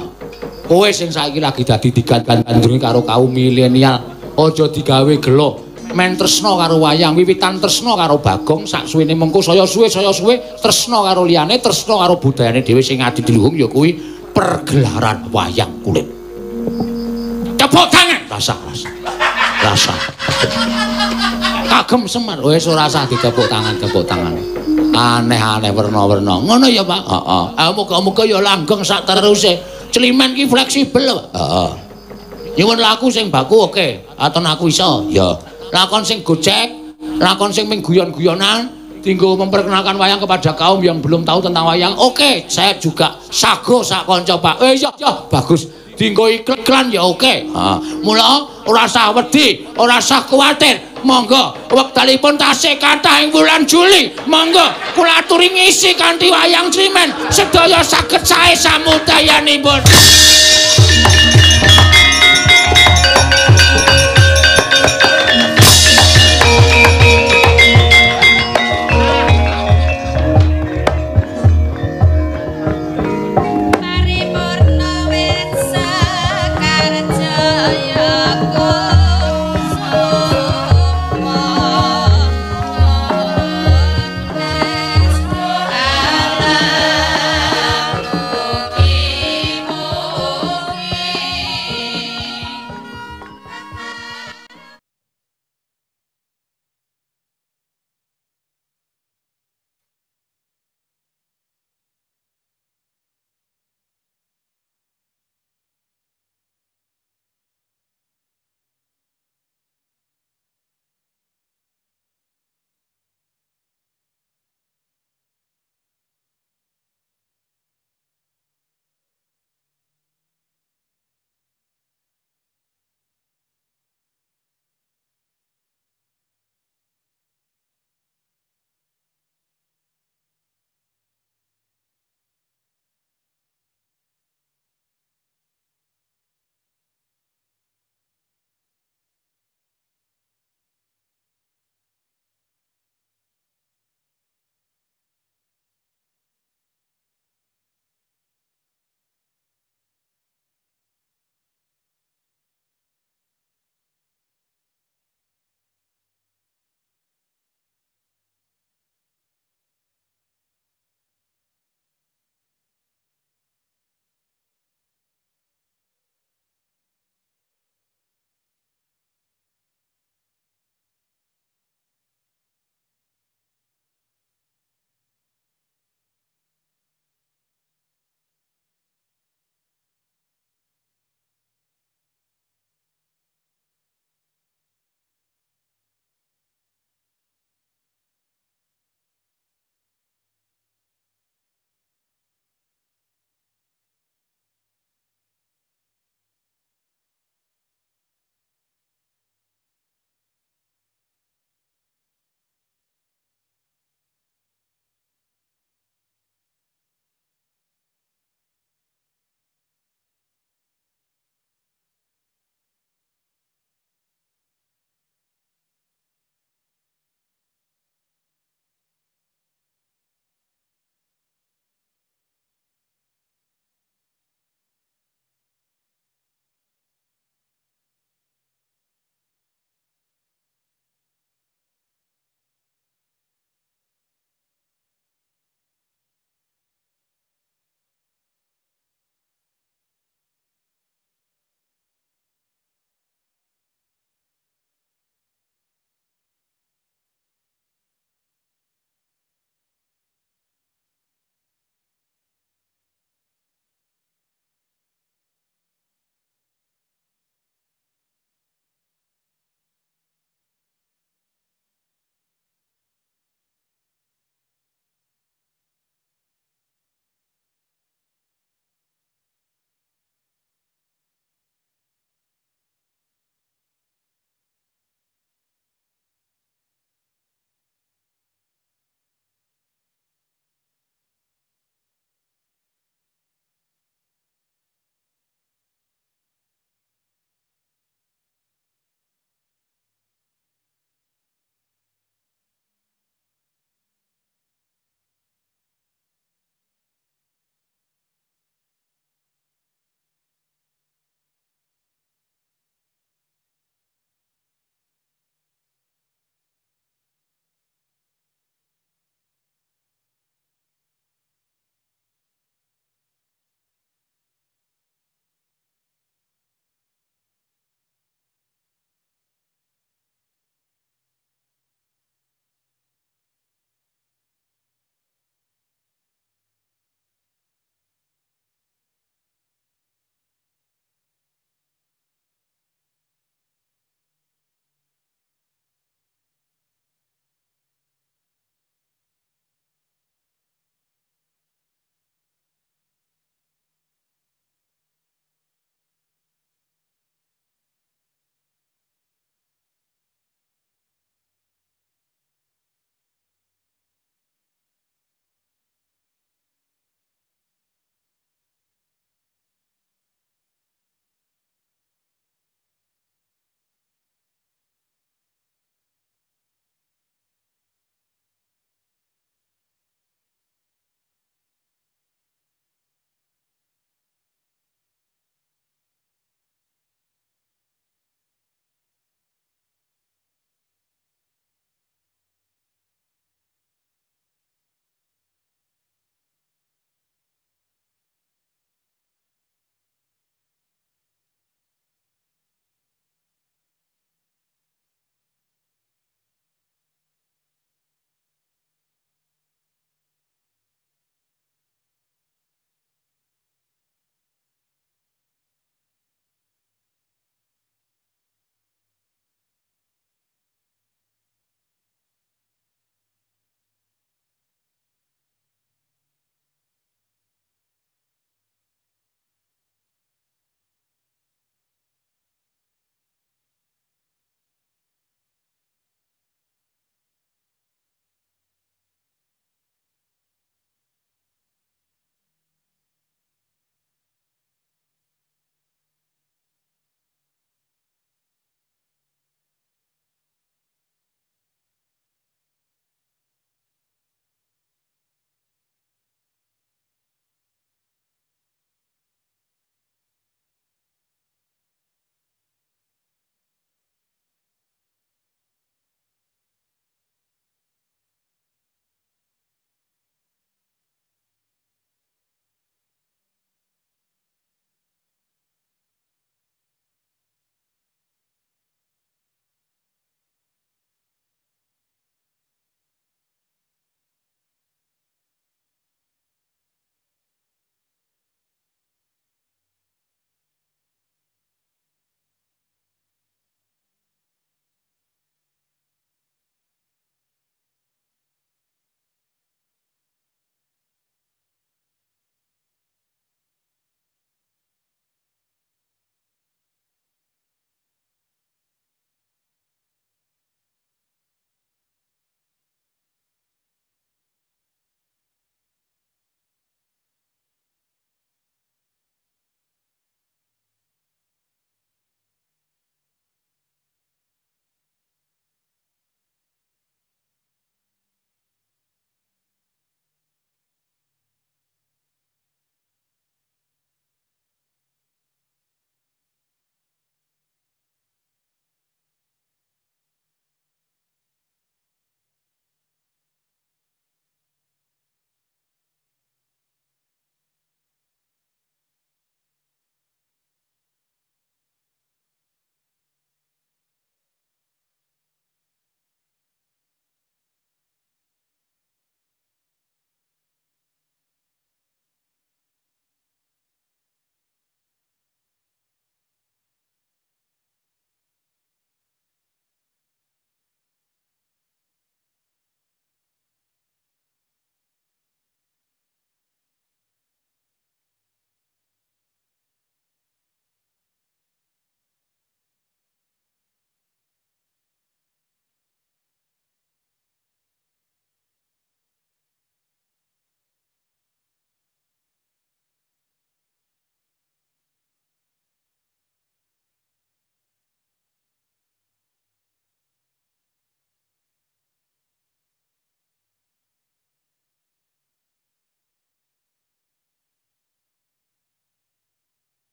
Kowe sing saiki lagi dadi digandrungi karo kaum milenial. Aja digawe gelo men tresna karo wayang, wiwitan tresna karo Bagong, saksuwene mengko saya suwe tresna karo liyane, tresna karo budayane dhewe sing adi diluhung ya kuwi pergelaran wayang kulit. Tepuk tangan, rasa. Kagem Semar, wis ora usah ditepuk tangan. Aneh-aneh werna-werna. Ngono ya, Pak? Heeh. Muga-muga ya langgeng sak teruse. Climen ki fleksibel, Pak. Heeh. Nyuwun laku sing baku oke, aton aku iso. Ya. Lakon sing gojek, lakon sing ming guyon-guyonan, tinggal memperkenalkan wayang kepada kaum yang belum tahu tentang wayang. Oke, saya juga sago sak kanca, Pak. Ya, bagus. Tinggal iklan ya oke. Mula ora usah wedi, ora usah kuwatir. Monggo wektalipun tasih kathah ing wulan Juli. Monggo kula aturi ngisi kanthi wayang Climen. Sedaya saged sae samudayanipun.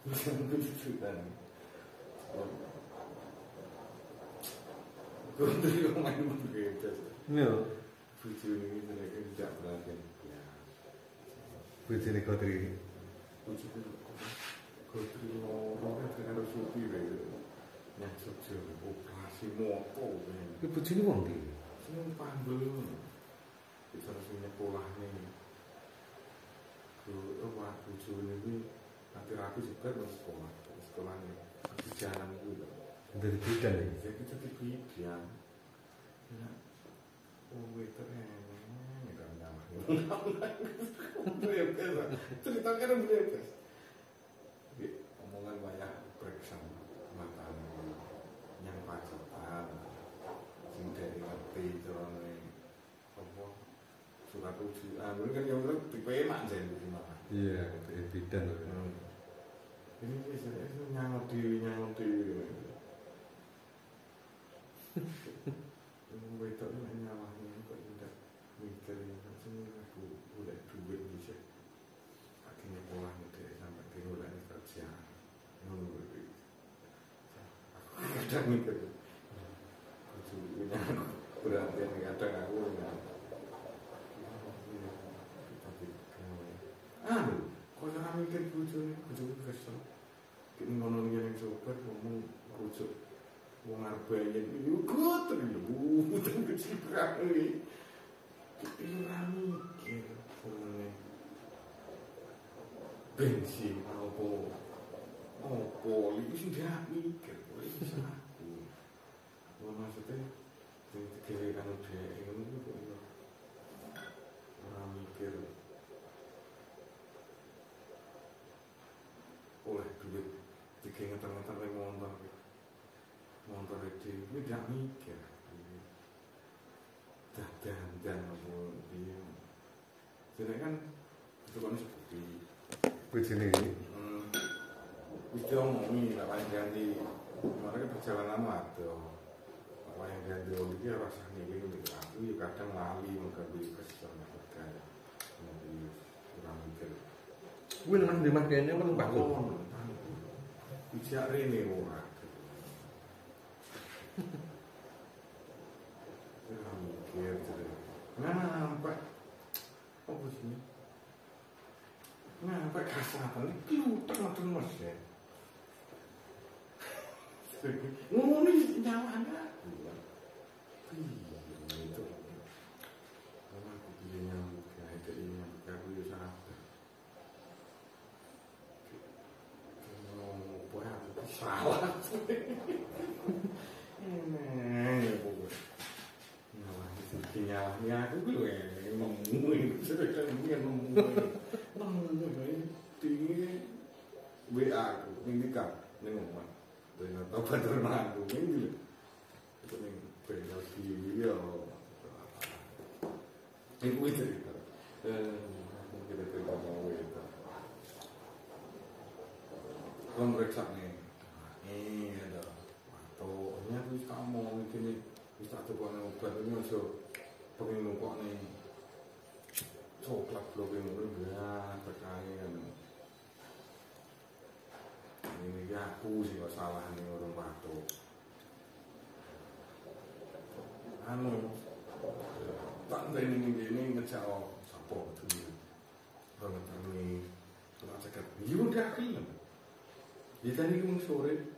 Begitu kan. Kuntri main begitu. Iya. Bucu ini mereka tidak perhatian. Ya. Bojone Kotri. Bucu itu Kotri orang kan harus supir itu. Yang sejauh operasi mopo. Iki bojone wong ndi? Seneng panggil. Bisa rasanya polahnya. Wah, bucu ini nanti rapi juga di sekolahnya di jalan itu. Dari bidan ya. Jadi kita di bidan. Waiternya nggak nyamah. Bebas, ceritanya kan bebas. Omongan banyak periksa mata yang pacaran, sing dari ngerti carane apa surat ujian. Ini kan yang udah tipe emak jadi gimana? Iya, dari bidan. Ini biasanya nyangot dewi. Waiter ini nyawahnya kok tidak mikir ini aku udah duit bisa akhirnya pulang deh sampai ke udah kerja nunggu aku kadang mikir kucunya berarti yang kadang aku tapi kok jangan mikir kucunya kesel ini ngomong yang sobat ngomong kucuk wong arbayan iki kok terlalu utang kecil kali. Ora mikir ngene. Bensin opo iki sing dia mikir kowe iso aku. Wong maksudnya dikira kan dhek ngono kok ora mikir. Oleh duit dikira ngeteng-ngeteng motor itu tidak mikir dan apa dia jadi kan itu kan seperti Bojone itu ngomongin apa yang ganti mereka perjalanan waktu apa yang ganti itu rasanya gitu aku juga kadang lali mengganti kesel kan jadi kurang mikir kuwi nang ndi mas kene men Pak Lur bijak rene ora mikir nampak apa sih nampak kasatan itu tengah-tengah mas ya ngomongin nyawa anda itu karena aku pilihnya kayak ini aku ya sadar boleh aku salah ini pokoknya nyalahnya aku dulu ya nemuin sudah nemuin tinggi WA aku ini kan ngomong dengan apa terima aku ini itu yang beda video ini gue cerita kita cerita mau itu kan mereka nih ini ada atau ini aku kamu ini bisa tuh kalau obat ini masuk pengen nungkok nih coklat belum ya terkait ini ya aku sih nggak salah nih orang batuk tak ini ngejauh sapo tuh orang kami kalau cakap udah film ya tadi kamu sore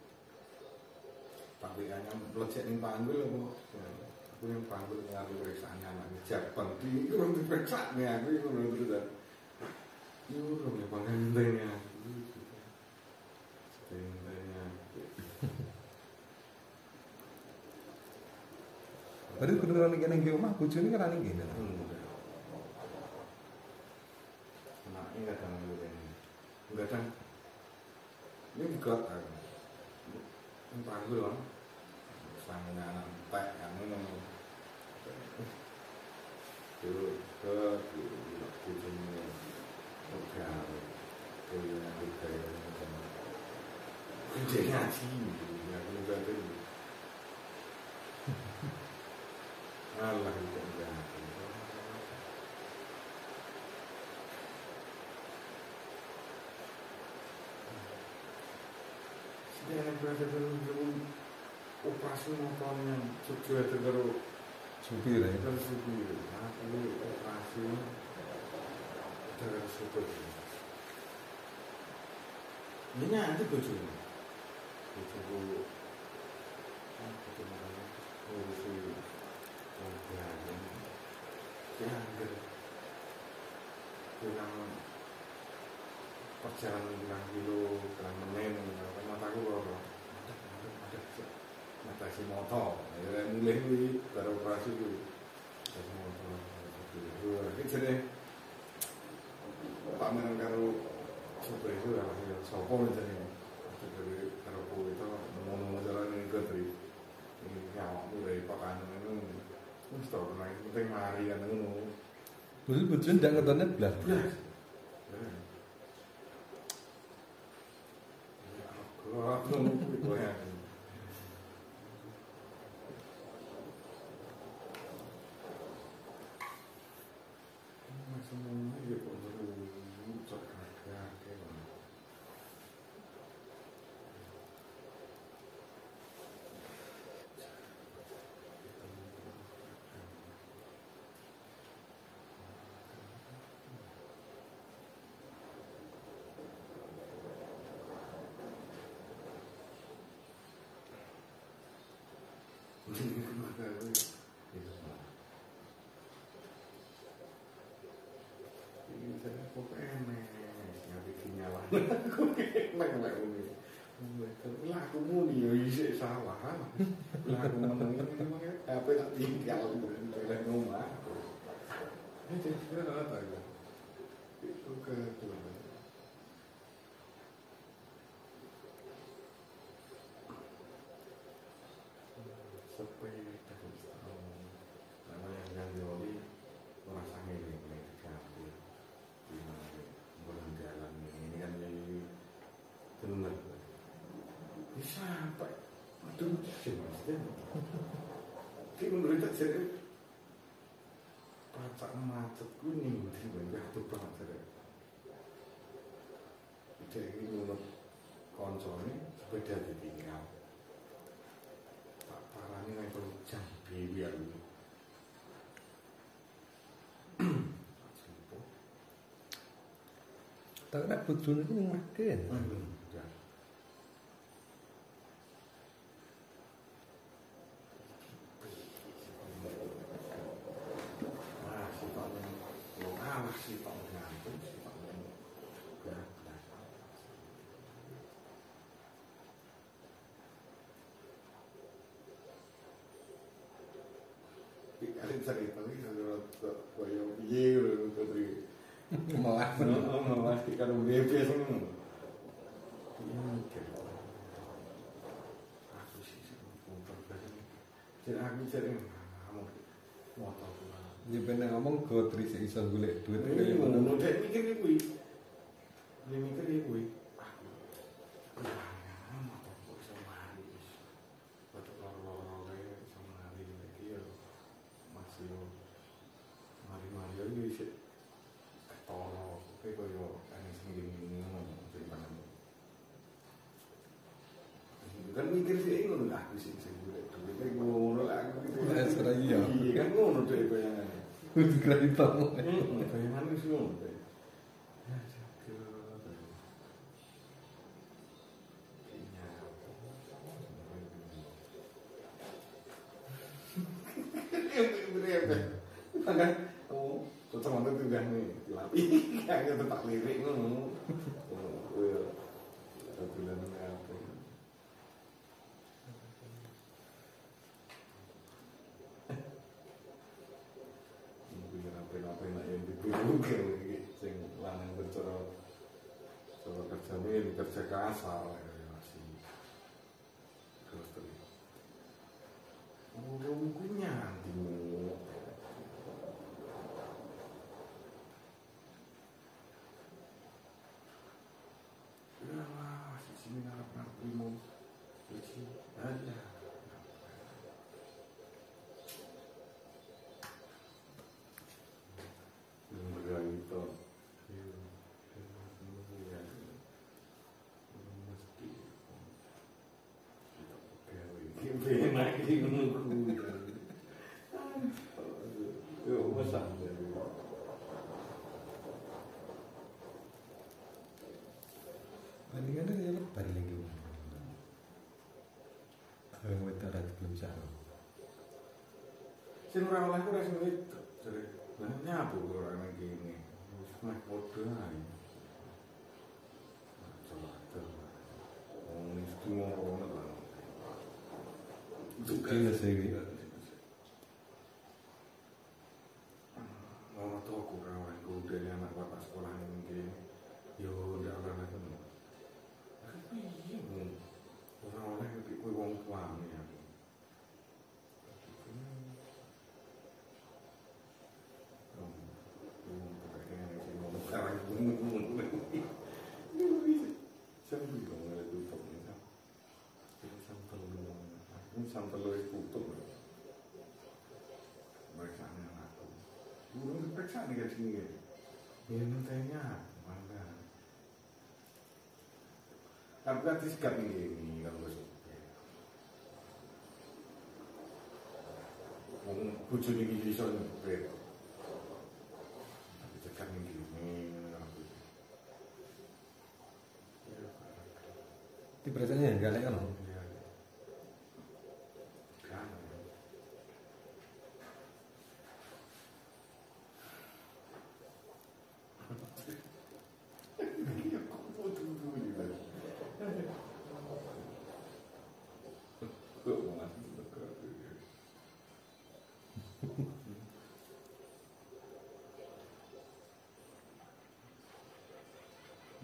tapi hanya lecet nih panggil aku yang panggil ngambil periksaan anaknya Jepang di itu orang diperiksa nih aku itu orang berusaha itu orang yang panggil intenya Berarti kudu ning kene iki omah bojone kan ning kene. Nah, ini datang dulu ini. Datang. Ini juga kan. Ini panggil kan. Sanggupnya anak empat yang ini. Dulu ke bojone udah kuliah di kayak kerja ngaji ya aku juga tuh Allah itu enggak Ya nek berada dalam operasi motornya juga terus supir ya. terus supir. Aku operasi terus supir. Ini nanti bojoku. Bojoku ngurusi mobil. Ya, kurang perjalanan kurang kilo, kurang menit, mataku loro. Mata si motor, ya mulai kuwi baru operasi kuwi. Si motor. Iki jane pameran karo sopir itu ya sapa jane. Jadi karo kuwi itu ngomong jalan ini ketri. Ini ya mulai pakan itu wis tau naik penting mari kan ngono. Terus bojone ndak ngetone blas. Kalau aku nunggu itu ya. Semuanya ya kok terus cekak kayak. Ini saya kok enak, ngerti sinyal. Aku enak ini. Lah aku muni ya isih salah. Lah aku meneng ini memang apa tak tinggal dari rumah. Ini jadi apa ya? Itu ke sampai terus nama yang ganti oli merasa milik ganti di bulan jalan ini kan jadi benar bisa sampai aduh sih maksudnya kayak menurut saya pacak macet kuning di bawah tuh banget saya jadi menurut konsolnya sepeda ditinggal parahnya naik jam biar ini Tak ada bojone ku makin. ya sifatnya lo awas sifatnya ngantuk sifatnya berat. Kalian cerita lagi kalau koyo piye lho Putri. Malah Malah kalau BP semua. Iya, aku sih motor biasanya. Jadi aku sering kamu motor. ya ben ngomong gotri sing iso golek duit Ini ngono dek mikir kuwi. Dia mikir kuwi. Motor kok iso mari wis. Padha loro-loro kae iso mari iki ya. Masih mari-mari yo wis ketoro kayak koyo ane sing ngono ceritane. Kan mikir sih ngono aku sing golek duit kayak ngono lah aku gitu. Iya. Iya kan ngono deh bayangane. Kudu kredit. Bayangane wis ngono deh. Ya jago. Oh, cocok banget juga nih dilapi kayaknya tetap lirik ngono. Bulan apa? Mungkin apa yang dibutuhkan sing lanang bercara kerjanya kerja kasar masih terus terus. Mungkinnya antimu. Ya masih sini ngarep primo. Iki ada. Begitu. Mesti besar. Bandingannya ya lebar lagi. Yang wedaran belum jalan. Sing ora oleh ku ora sing wedok. Jare, "Lah nyapu ora nang kene." Wis meh padha ae. Coba. Wong iki ngono kan. Itu Iya sih. Orang tua kurang udah anak bapak sekolah ini yo udah orang itu orang lebih kue wong tua ya sampai tutup mereka aku belum periksa nih kayak sini ya mintanya mana tapi kan disekat ini kalau besok bujuk ini bisa nih tapi cekat ini Di perasanya enggak lek kan.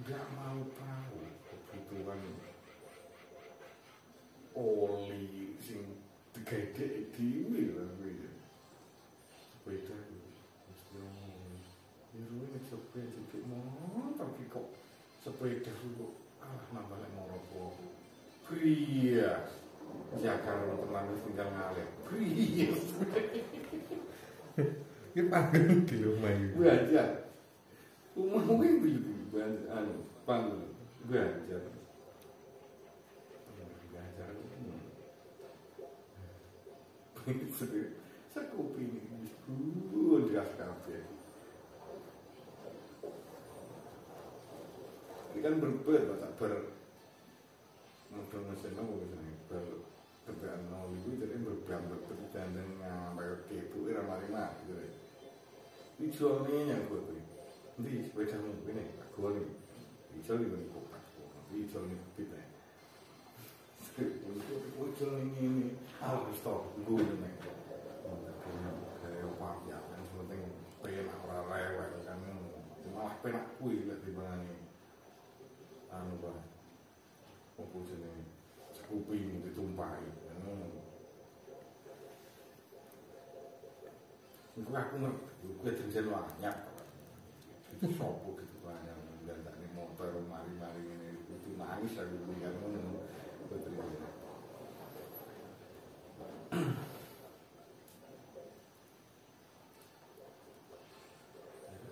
Nggak mau tahu kebutuhan oli sing digedek dhewe lho kuwi. Sepeda mesti ngomong. Nek sepeda iki motor iki kok sepeda kok nambah lek moropo. Priya. Jakarta terlalu tinggal ngalih. Priya. Ki panggung di rumah iki. Belajar. Rumah mungkin belajar panggung belajar. Saya kopi ini deras kafe. Ini kan model mesin apa misalnya berperan nol itu jadi bergambar dan bayar kepu era mari-mari gitu. Ini jualnya yang gue beli. Nanti sepeda ini aku nih jual ini kopak, ini jual ini kita. Muncul ini harus stop gue nih kayak apa ya kan penting pengen orang lewat kan malah penak kui lihat di mana nih anu bah apa sih nih kuping ditumpahi itu aku ngerti gue terjadi banyak itu sopo gitu banyak dan tak nih motor mari-mari ini itu nangis aku bilang betul.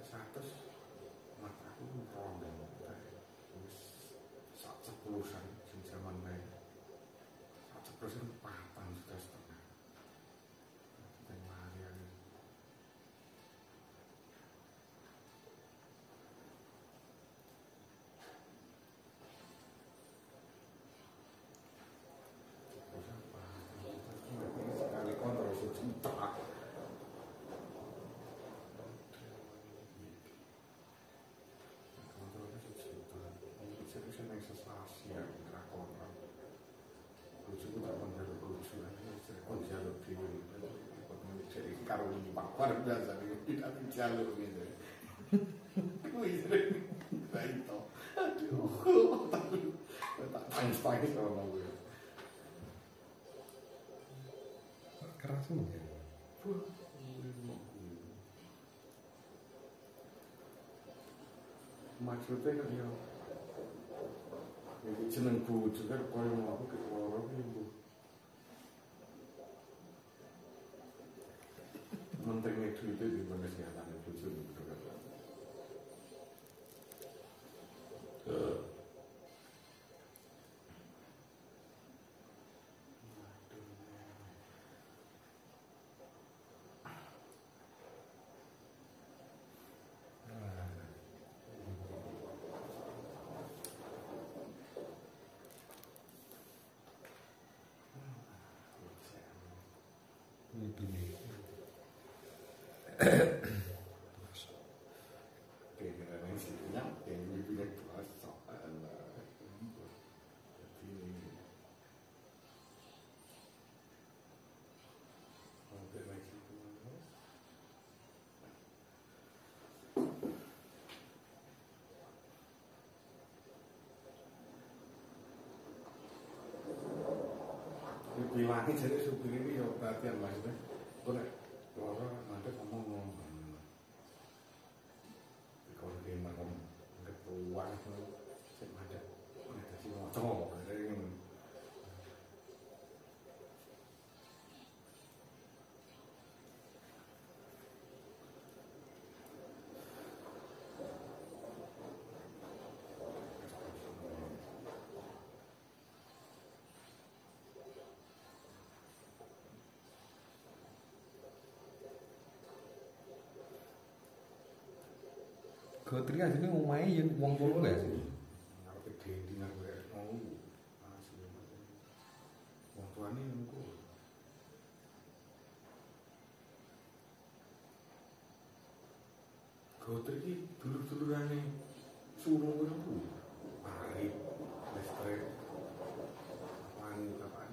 Satu mata aku rombeng, terus 10-an zaman baik, 10% patang sudah setengah. Tengah sekali kontrol sejuta. Bisa yang sensasi yang drakor. Lucu tak menjaluk lucu aja, saya jaluk di jadi karo lipat luar biasa tidak jaluk gitu. Wih sering itu, aduh, tak tangis sama gue. Keras ya. Maksudnya kan ya ini jeneng bojo kan koyo aku ke loro ibu. Mentingnya duit itu di mana kesehatan bojo itu kan. Kira-kira yang situnya yang lebih kerasa adalah jadi mungkin lagi bilangnya jadi supir ini ya perhatian maksudnya gue nek orang nanti ngomong kalau dia makan ketuan itu saya ada si motor dari ini Gotri asline omahe yen wong kono lho sih. ngarepe gede ngarepe mau asli wong tuane niku Gotri iki dulur-dulurane sulung niku mari listrik apaan apaan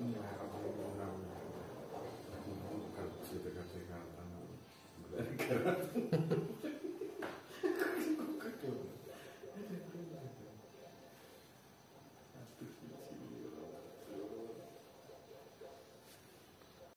ini lah orang orang kalau cerita-cerita